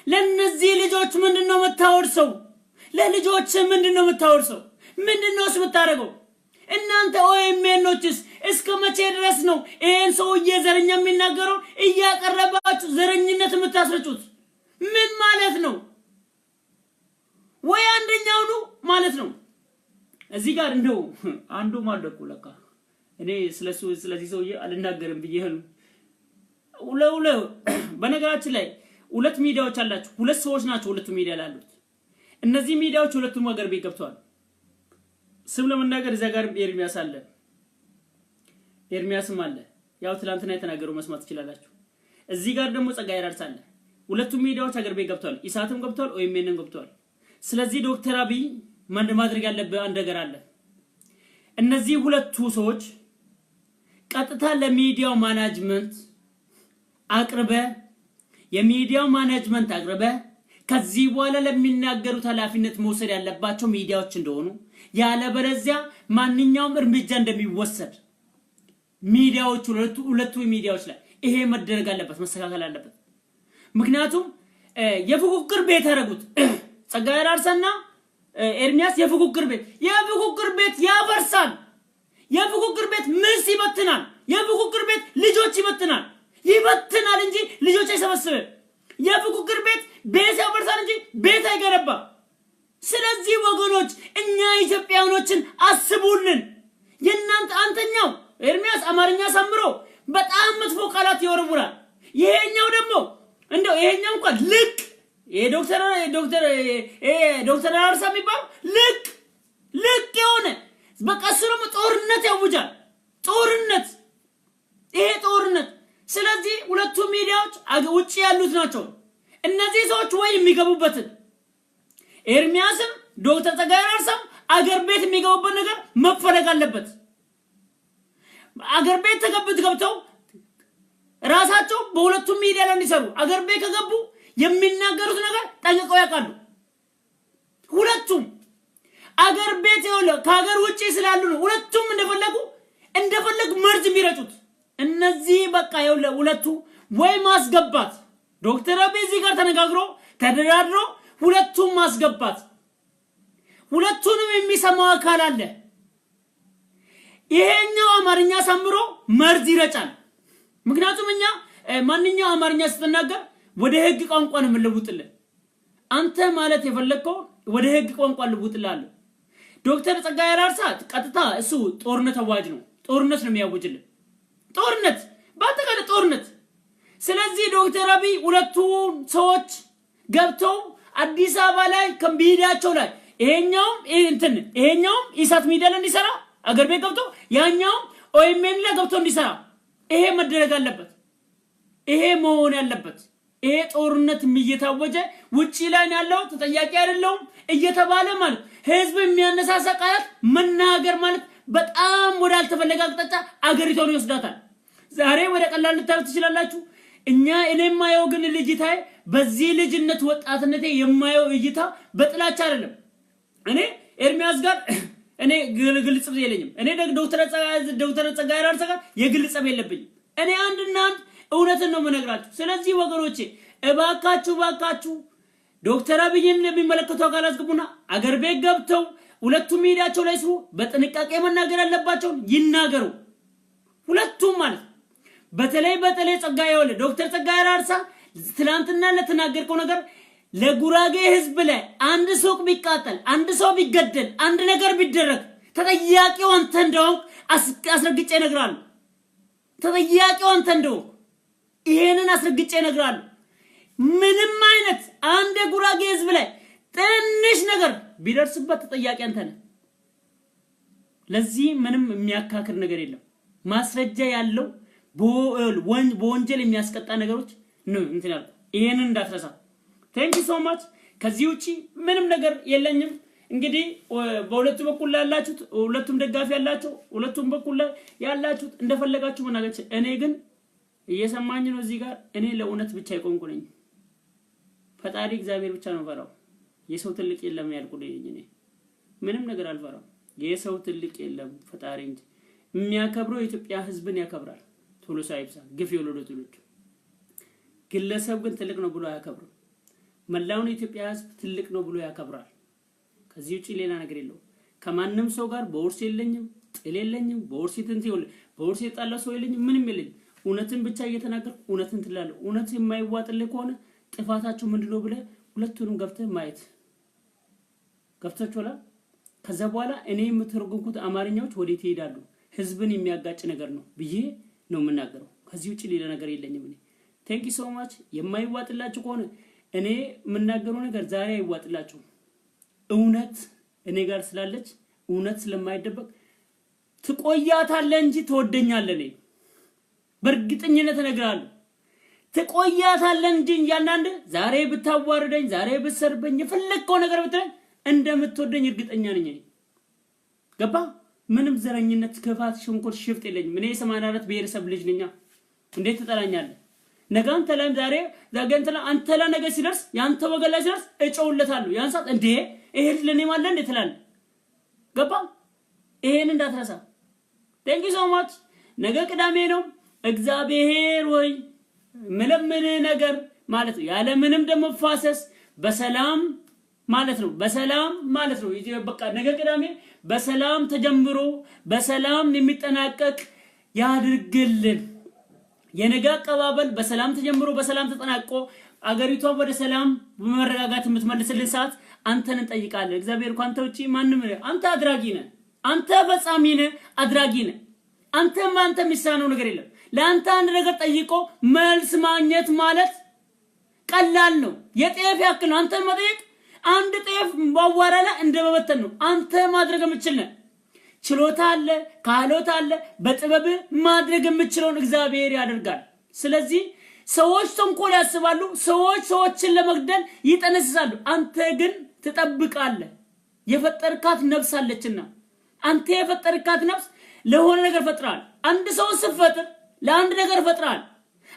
Speaker 1: ለነዚህ ልጆች ምንድነው መታወርሰው ለልጆች ምንድነው መታወርሰው ምንድነው ስምታረገው እናንተ ኦኤምኤኖችስ እስከ መቼ ድረስ ነው ይሄን ሰውዬ ዘረኛ የሚናገረው እያቀረባችሁ ዘረኝነት የምታስረጩት ምን ማለት ነው ወይ አንደኛው ነው ማለት ነው እዚህ ጋር እንደው አንዱ ማለቁ ለካ እኔ ስለዚህ ሰውዬ አልናገርም ብዬህን ውለው በነገራችን ላይ ሁለት ሚዲያዎች አላችሁ ሁለት ሰዎች ናቸው ሁለቱ ሚዲያ ያሉት እነዚህ ሚዲያዎች ሁለቱም ሀገር ቤት ገብተዋል ስም ለመናገር እዛ ጋር ኤርሚያስ አለ ኤርሚያስም አለ ያው ትላንትና የተናገረው መስማት ይችላልላችሁ እዚህ ጋር ደግሞ ጸጋዬ አራርሳ አለ ሁለቱም ሚዲያዎች ሀገር ቤት ገብተዋል ኢሳትም ገብተዋል ኦኤምኤንም ገብተዋል ስለዚህ ዶክተር አብይ ማድረግ ያለበት አንድ ነገር አለ እነዚህ ሁለቱ ሰዎች ቀጥታ ለሚዲያው ማኔጅመንት አቅርበ የሚዲያው ማኔጅመንት አቅርበ ከዚህ በኋላ ለሚናገሩት ኃላፊነት መውሰድ ያለባቸው ሚዲያዎች እንደሆኑ ያለበለዚያ ማንኛውም እርምጃ እንደሚወሰድ ሚዲያዎች ሁለቱ ሚዲያዎች ላይ ይሄ መደረግ አለበት መስተካከል አለበት ምክንያቱም የፉክክር ቤት ያረጉት ጸጋዬ አራርሳና ኤርሚያስ የፉክክር ቤት ያፈርሳል የፉክክር ቤት ምስ ይበትናል የፉክክር ቤት ልጆች ይበትናል እንጂ ልጆች አይሰበስብም የፉክክር ቤት ያፈርሳል እንጂ ቤት አይገነባ ስለዚህ ወገኖች እኛ ኢትዮጵያውያኖችን አስቡልን የናንተ አንተኛው ኤርሚያስ አማርኛ ሰምሮ በጣም መጥፎ ቃላት ይወርውራል ይሄኛው ደግሞ እንደው ይሄኛው እንኳን ልቅ ዶክተር አራርሳ የሚባል ልቅ የሆነ በቃ ስሩም ጦርነት ያውጃል ጦርነት ስለዚህ ሁለቱ ሚዲያዎች ውጪ ያሉት ናቸው እነዚህ ሰዎች ወይ የሚገቡበት ኤርሚያስም ዶክተር ጸጋዬ አራርሳም አገር ቤት የሚገቡበት ነገር መፈለግ አለበት አገር ቤት ገብተው ራሳቸው በሁለቱ ሚዲያ ላይ እንዲሰሩ አገር ቤት ከገቡ የሚናገሩት ነገር ጠንቅቀው ያውቃሉ ሁለቱም አገር ቤት ይወለ ከሀገር ውጪ ስላሉ ነው ሁለቱም እንደፈለጉ መርዝ የሚረጩት እነዚህ በቃ ይወለ ሁለቱ ወይ ማስገባት ዶክተር አብይ እዚህ ጋር ተነጋግሮ ተደራድሮ ሁለቱም ማስገባት ሁለቱንም የሚሰማው አካል አለ ይሄኛው አማርኛ ሰምሮ መርዝ ይረጫል ምክንያቱም እኛ ማንኛው አማርኛ ስትናገር ወደ ህግ ቋንቋ ነው የምንለውጥልህ አንተ ማለት የፈለከው ወደ ህግ ቋንቋ ልውጥልህ ዶክተር ጸጋዬ አራርሳ ቀጥታ እሱ ጦርነት አዋጅ ነው ጦርነት ነው የሚያውጅልህ ጦርነት ስለዚህ ዶክተር አብይ ሁለቱ ሰዎች ገብተው አዲስ አበባ ላይ ከሚዲያቸው ላይ ይሄኛው ኢሳት ሚዲያ ላይ እንዲሰራ አገር ቤት ገብተው ያኛው ኦኤምኤን ላይ ገብተው እንዲሰራ ይሄ መደረግ አለበት ይሄ መሆን ያለበት ይሄ ጦርነት እየታወጀ ውጪ ላይ ያለው ተጠያቂ አይደለም እየተባለ ማለት ህዝብ የሚያነሳሳ ቃላት መናገር ማለት በጣም ወደ አልተፈለገ አቅጣጫ አገሪቷን ይወስዳታል ዛሬ ወደ ቀላል ልታዩት ትችላላችሁ እኔም ማየው ግን ልጅታይ በዚህ ልጅነት ወጣትነቴ የማየው እይታ በጥላቻ አይደለም እኔ ኤርሚያስ ጋር እኔ ግልጽ የለኝም እኔ ዶክተር ጸጋዬ አራርሳ ጋር የግልጽ የለብኝም እኔ አንድና አንድ እውነትን ነው መነግራችሁ ስለዚህ ወገኖቼ እባካችሁ ዶክተር አብይን ለሚመለከተው አካላት ግቡና አገር ቤት ገብተው ሁለቱ ሚዲያቸው ላይ በጥንቃቄ መናገር ያለባቸው ይናገሩ ሁለቱም ማለት በተለይ ጸጋዬ ዶክተር ጸጋዬ አራርሳ ትላንትና ለተናገርከው ነገር ለጉራጌ ህዝብ ላይ አንድ ሱቅ ቢቃጠል አንድ ሰው ቢገደል አንድ ነገር ቢደረግ ተጠያቂው አንተ እንደው አስረግጬ እነግራለሁ ተጠያቂው አንተ እንደው ይሄንን አስረግጬ እነግራለሁ። ምንም አይነት አንድ ጉራጌ ህዝብ ላይ ትንሽ ነገር ቢደርስበት ተጠያቂ አንተ ነህ። ለዚህ ምንም የሚያካክር ነገር የለም። ማስረጃ ያለው በወንጀል የሚያስቀጣ ነገሮች ነው እንትን ያልኩ። ይሄንን እንዳትረሳ። ቴንክ ዩ ሶ ማች። ከዚህ ውጪ ምንም ነገር የለኝም። እንግዲህ በሁለቱ በኩል ያላችሁት ሁለቱም ደጋፊ ያላችሁ ሁለቱም በኩል ያላችሁት እንደፈለጋችሁ መናገር። እኔ ግን እየሰማኝ ነው እዚህ ጋር እኔ ለእውነት ብቻ ይቆምኩ ነኝ። ፈጣሪ እግዚአብሔር ብቻ ነው ፈራው። የሰው ትልቅ የለም ያልኩልኝ እኔ ምንም ነገር አልፈራም። የሰው ትልቅ የለም ፈጣሪ እንጂ የሚያከብረው የኢትዮጵያ ህዝብን ያከብራል። ቶሎሳ ይብሳ ግፍ የወለደው ትውልድ ግለሰብ ግን ትልቅ ነው ብሎ ያከብራል። መላውን የኢትዮጵያ ህዝብ ትልቅ ነው ብሎ ያከብራል። ከዚህ ውጪ ሌላ ነገር የለው። ከማንም ሰው ጋር በውርስ የለኝም፣ ጥል የለኝም፣ በውርስ እንትን ይወል በውርስ የጣላ ሰው የለኝም፣ ምንም የለኝም። እውነትን ብቻ እየተናገርኩ እውነትን ትላለህ። እውነት የማይዋጥልህ ከሆነ ጥፋታችሁ ምንድነው ብለህ ሁለቱንም ገብተህ ማየት ገብታችኋል። ከዛ በኋላ እኔ የምተረጉምኩት አማርኛዎች ወዴት ይሄዳሉ? ህዝብን የሚያጋጭ ነገር ነው ብዬ ነው የምናገረው። ከዚህ ውጪ ሌላ ነገር የለኝም። እኔ ቴንክ ዩ ሶ ማች። የማይዋጥላችሁ ከሆነ እኔ የምናገረው ነገር ዛሬ አይዋጥላችሁ። እውነት እኔ ጋር ስላለች እውነት ስለማይደበቅ ትቆያታለህ እንጂ ትወደኛለህ። እኔ በእርግጠኝነት እነግራለሁ ትቆያታለህ እንጂ ያንዳንድ ዛሬ ብታዋርደኝ ዛሬ ብትሰርበኝ የፈለከው ነገር ብትለኝ እንደምትወደኝ እርግጠኛ ነኝ። ገባ? ምንም ዘረኝነት፣ ክፋት፣ ሽንኩርት፣ ሽፍጥ የለኝም። እኔ 84 ብሔረሰብ ልጅ ነኝ። እንዴት ትጠላኛለህ? ነገ አንተ ላይ ዛሬ ዛገንተላ አንተ ላይ ነገ ሲደርስ ያንተ ወገን ላይ ሲደርስ እጨውለታለሁ። ያን ሰዓት እንዴ ይሄ ለኔ ማለት እንዴ ትላለህ? ገባ? ይሄን እንዳትረሳ። ቴንክ ዩ ሶ ማች። ነገ ቅዳሜ ነው። እግዚአብሔር ወይ ምንም ነገር ማለት ነው ያለ ምንም ደም መፋሰስ በሰላም ማለት ነው። በሰላም ማለት ነው። በቃ ነገ ቅዳሜ በሰላም ተጀምሮ በሰላም የሚጠናቀቅ ያድርግልን። የነገ አቀባበል በሰላም ተጀምሮ በሰላም ተጠናቆ አገሪቷ ወደ ሰላም በመረጋጋት የምትመልስልን ሰዓት አንተን እንጠይቃለን። እግዚአብሔር ካንተ ውጪ ማንም አንተ አድራጊ ነህ። አንተ ፈጻሚ ነህ፣ አድራጊ ነህ። አንተ የሚሳነው ነገር የለም። ለአንተ አንድ ነገር ጠይቆ መልስ ማግኘት ማለት ቀላል ነው። የጤፍ ያክል ነው። አንተ መጠየቅ አንድ ጤፍ ባዋራላ እንደበበተን ነው። አንተ ማድረግ የምትችል ነህ። ችሎታ አለ፣ ካሎት አለ። በጥበብ ማድረግ የምትችለውን እግዚአብሔር ያደርጋል። ስለዚህ ሰዎች ተንኮል ያስባሉ፣ ሰዎችን ለመግደል ይጠነስሳሉ። አንተ ግን ትጠብቃለህ። የፈጠርካት ነፍስ አለችና አንተ የፈጠርካት ነፍስ ለሆነ ነገር ፈጥራል። አንድ ሰው ሲፈጥር ለአንድ ነገር ፈጥራል።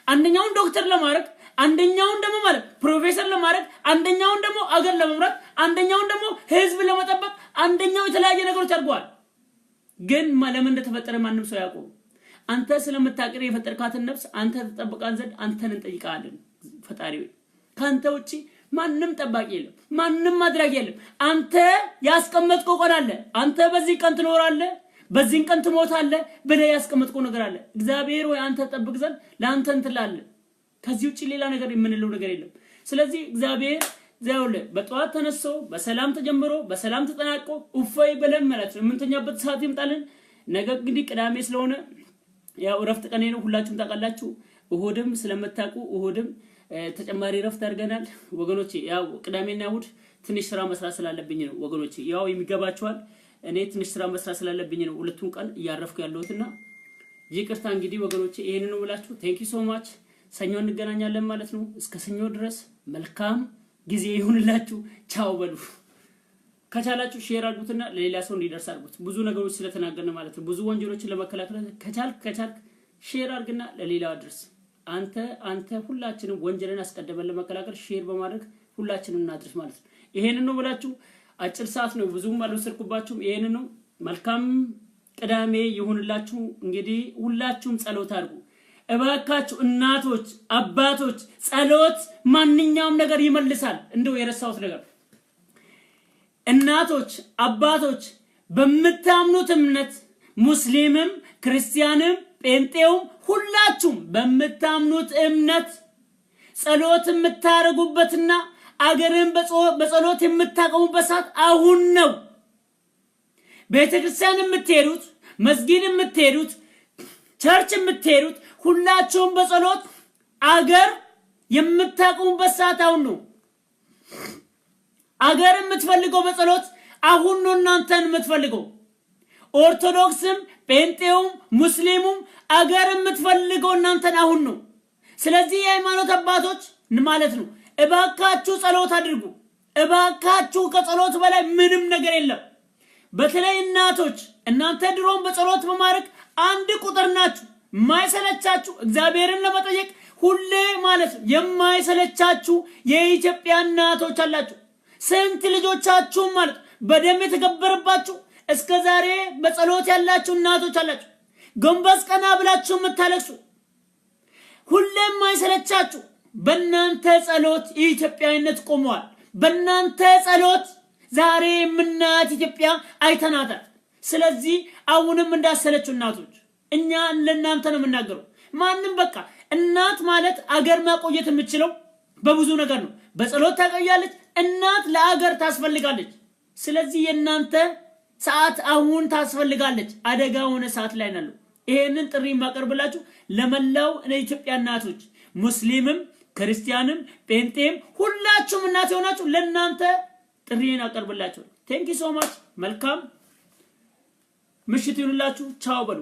Speaker 1: አንደኛውን ዶክተር ለማድረግ፣ አንደኛውን ደግሞ ማለት ፕሮፌሰር ለማድረግ፣ አንደኛውን ደግሞ አገር ለመምራት፣ አንደኛውን ደግሞ ህዝብ ለመጠበቅ፣ አንደኛው የተለያየ ነገሮች አድርጓል። ግን ለምን እንደተፈጠረ ማንም ሰው ያውቀው። አንተ ስለምታቀር የፈጠርካትን ነፍስ አንተ ተጠብቃን ዘንድ አንተን እንጠይቃለን። ፈጣሪ ካንተ ውጪ ማንም ጠባቂ የለም፣ ማንም ማድረግ የለም። አንተ ያስቀመጥከው ቀን አለ። አንተ በዚህ ቀን ትኖራለህ፣ በዚህ ቀን ትሞታለህ ብለህ ያስቀመጥከው ነገር አለ። እግዚአብሔር ወይ አንተ ተጠብቅ ዘንድ ለአንተ እንትላለህ። ከዚህ ውጪ ሌላ ነገር የምንለው ነገር የለም። ስለዚህ እግዚአብሔር ዘውለ በጧት ተነስቶ በሰላም ተጀምሮ በሰላም ተጠናቆ ኡፋይ በለም ማለት ነው የምንተኛበት ሰዓት ይምጣልን። ነገ እንግዲህ ቅዳሜ ስለሆነ ያው ረፍት ቀኔ ነው፣ ሁላችሁም ታውቃላችሁ። እሁድም ስለምታውቁ እሁድም ተጨማሪ ረፍት አድርገናል ወገኖቼ። ያው ቅዳሜና እሁድ ትንሽ ስራ መስራት ስላለብኝ ነው ወገኖቼ። ያው የሚገባችኋል። እኔ ትንሽ ስራ መስራት ስላለብኝ ነው ሁለቱን ቀን እያረፍኩ ያለሁትና ይቅርታ እንግዲህ ወገኖቼ። ይሄንን ነው ብላችሁ ቴንክ ዩ ሶ ማች። ሰኞ እንገናኛለን ማለት ነው። እስከ ሰኞ ድረስ መልካም ጊዜ ይሁንላችሁ። ቻው በሉ። ከቻላችሁ ሼር አድርጉትና ለሌላ ሰው እንዲደርስ አድርጉት። ብዙ ነገሮች ስለተናገርን ማለት ነው። ብዙ ወንጀሎችን ለመከላከል ከቻልክ ሼር አድርግና ለሌላ አድርስ። አንተ ሁላችንም ወንጀልን አስቀድመን ለመከላከል ሼር በማድረግ ሁላችንም እናድርስ ማለት ነው። ይሄንን ነው ብላችሁ አጭር ሰዓት ነው ብዙም አልወሰድኩባችሁም። ይሄንን ነው። መልካም ቅዳሜ ይሁንላችሁ። እንግዲህ ሁላችሁም ጸሎት አድርጉ እባካችሁ። እናቶች አባቶች፣ ጸሎት ማንኛውም ነገር ይመልሳል። እንደው የረሳሁት ነገር እናቶች አባቶች በመታምኑት እምነት ሙስሊምም ክርስቲያንም ጴንጤውም ሁላችሁም በመታምኑት እምነት ጸሎት የምታረጉበትና አገርን በጸሎት የምታቀሙበት ሰዓት አሁን ነው። ቤተክርስቲያን የምትሄዱት፣ መስጊድ የምትሄዱት፣ ቸርች የምትሄዱት ሁላችሁም በጸሎት አገር የምታቆሙበት ሰዓት አሁን ነው። አገር የምትፈልገው በጸሎት አሁን ነው እናንተን የምትፈልገው። ኦርቶዶክስም ጴንጤውም ሙስሊሙም አገር የምትፈልገው እናንተን አሁን ነው። ስለዚህ የሃይማኖት አባቶች ማለት ነው እባካችሁ ጸሎት አድርጉ። እባካችሁ ከጸሎት በላይ ምንም ነገር የለም። በተለይ እናቶች እናንተ ድሮም በጸሎት በማድረግ አንድ ቁጥር ናችሁ። የማይሰለቻችሁ እግዚአብሔርን ለመጠየቅ ሁሌ ማለት የማይሰለቻችሁ የኢትዮጵያ እናቶች አላችሁ። ስንት ልጆቻችሁ ማለት በደም የተገበረባችሁ እስከ ዛሬ በጸሎት ያላችሁ እናቶች አላችሁ። ጎንበስ ቀና ብላችሁ የምታለቅሱ ሁሌ የማይሰለቻችሁ በእናንተ ጸሎት ኢትዮጵያዊነት ቆመዋል። በእናንተ ጸሎት ዛሬ የምናያት ኢትዮጵያ አይተናታል። ስለዚህ አሁንም እንዳሰለችሁ እናቶች እኛ ለእናንተ ነው የምናገረው። ማንም በቃ እናት ማለት አገር ማቆየት የምትችለው በብዙ ነገር ነው። በጸሎት ታቆያለች። እናት ለአገር ታስፈልጋለች። ስለዚህ የእናንተ ሰዓት አሁን ታስፈልጋለች። አደጋ ሆነ ሰዓት ላይ ነው። ይሄንን ጥሪ ማቀርብላችሁ ለመላው ለኢትዮጵያ እናቶች ሙስሊምም ክርስቲያንም ጴንጤም ሁላችሁም እናት ሆናችሁ ለእናንተ ጥሪን አቀርብላችሁ። ቴንክ ዩ ሶ ማች። መልካም ምሽት ይሁንላችሁ። ቻው በሉ።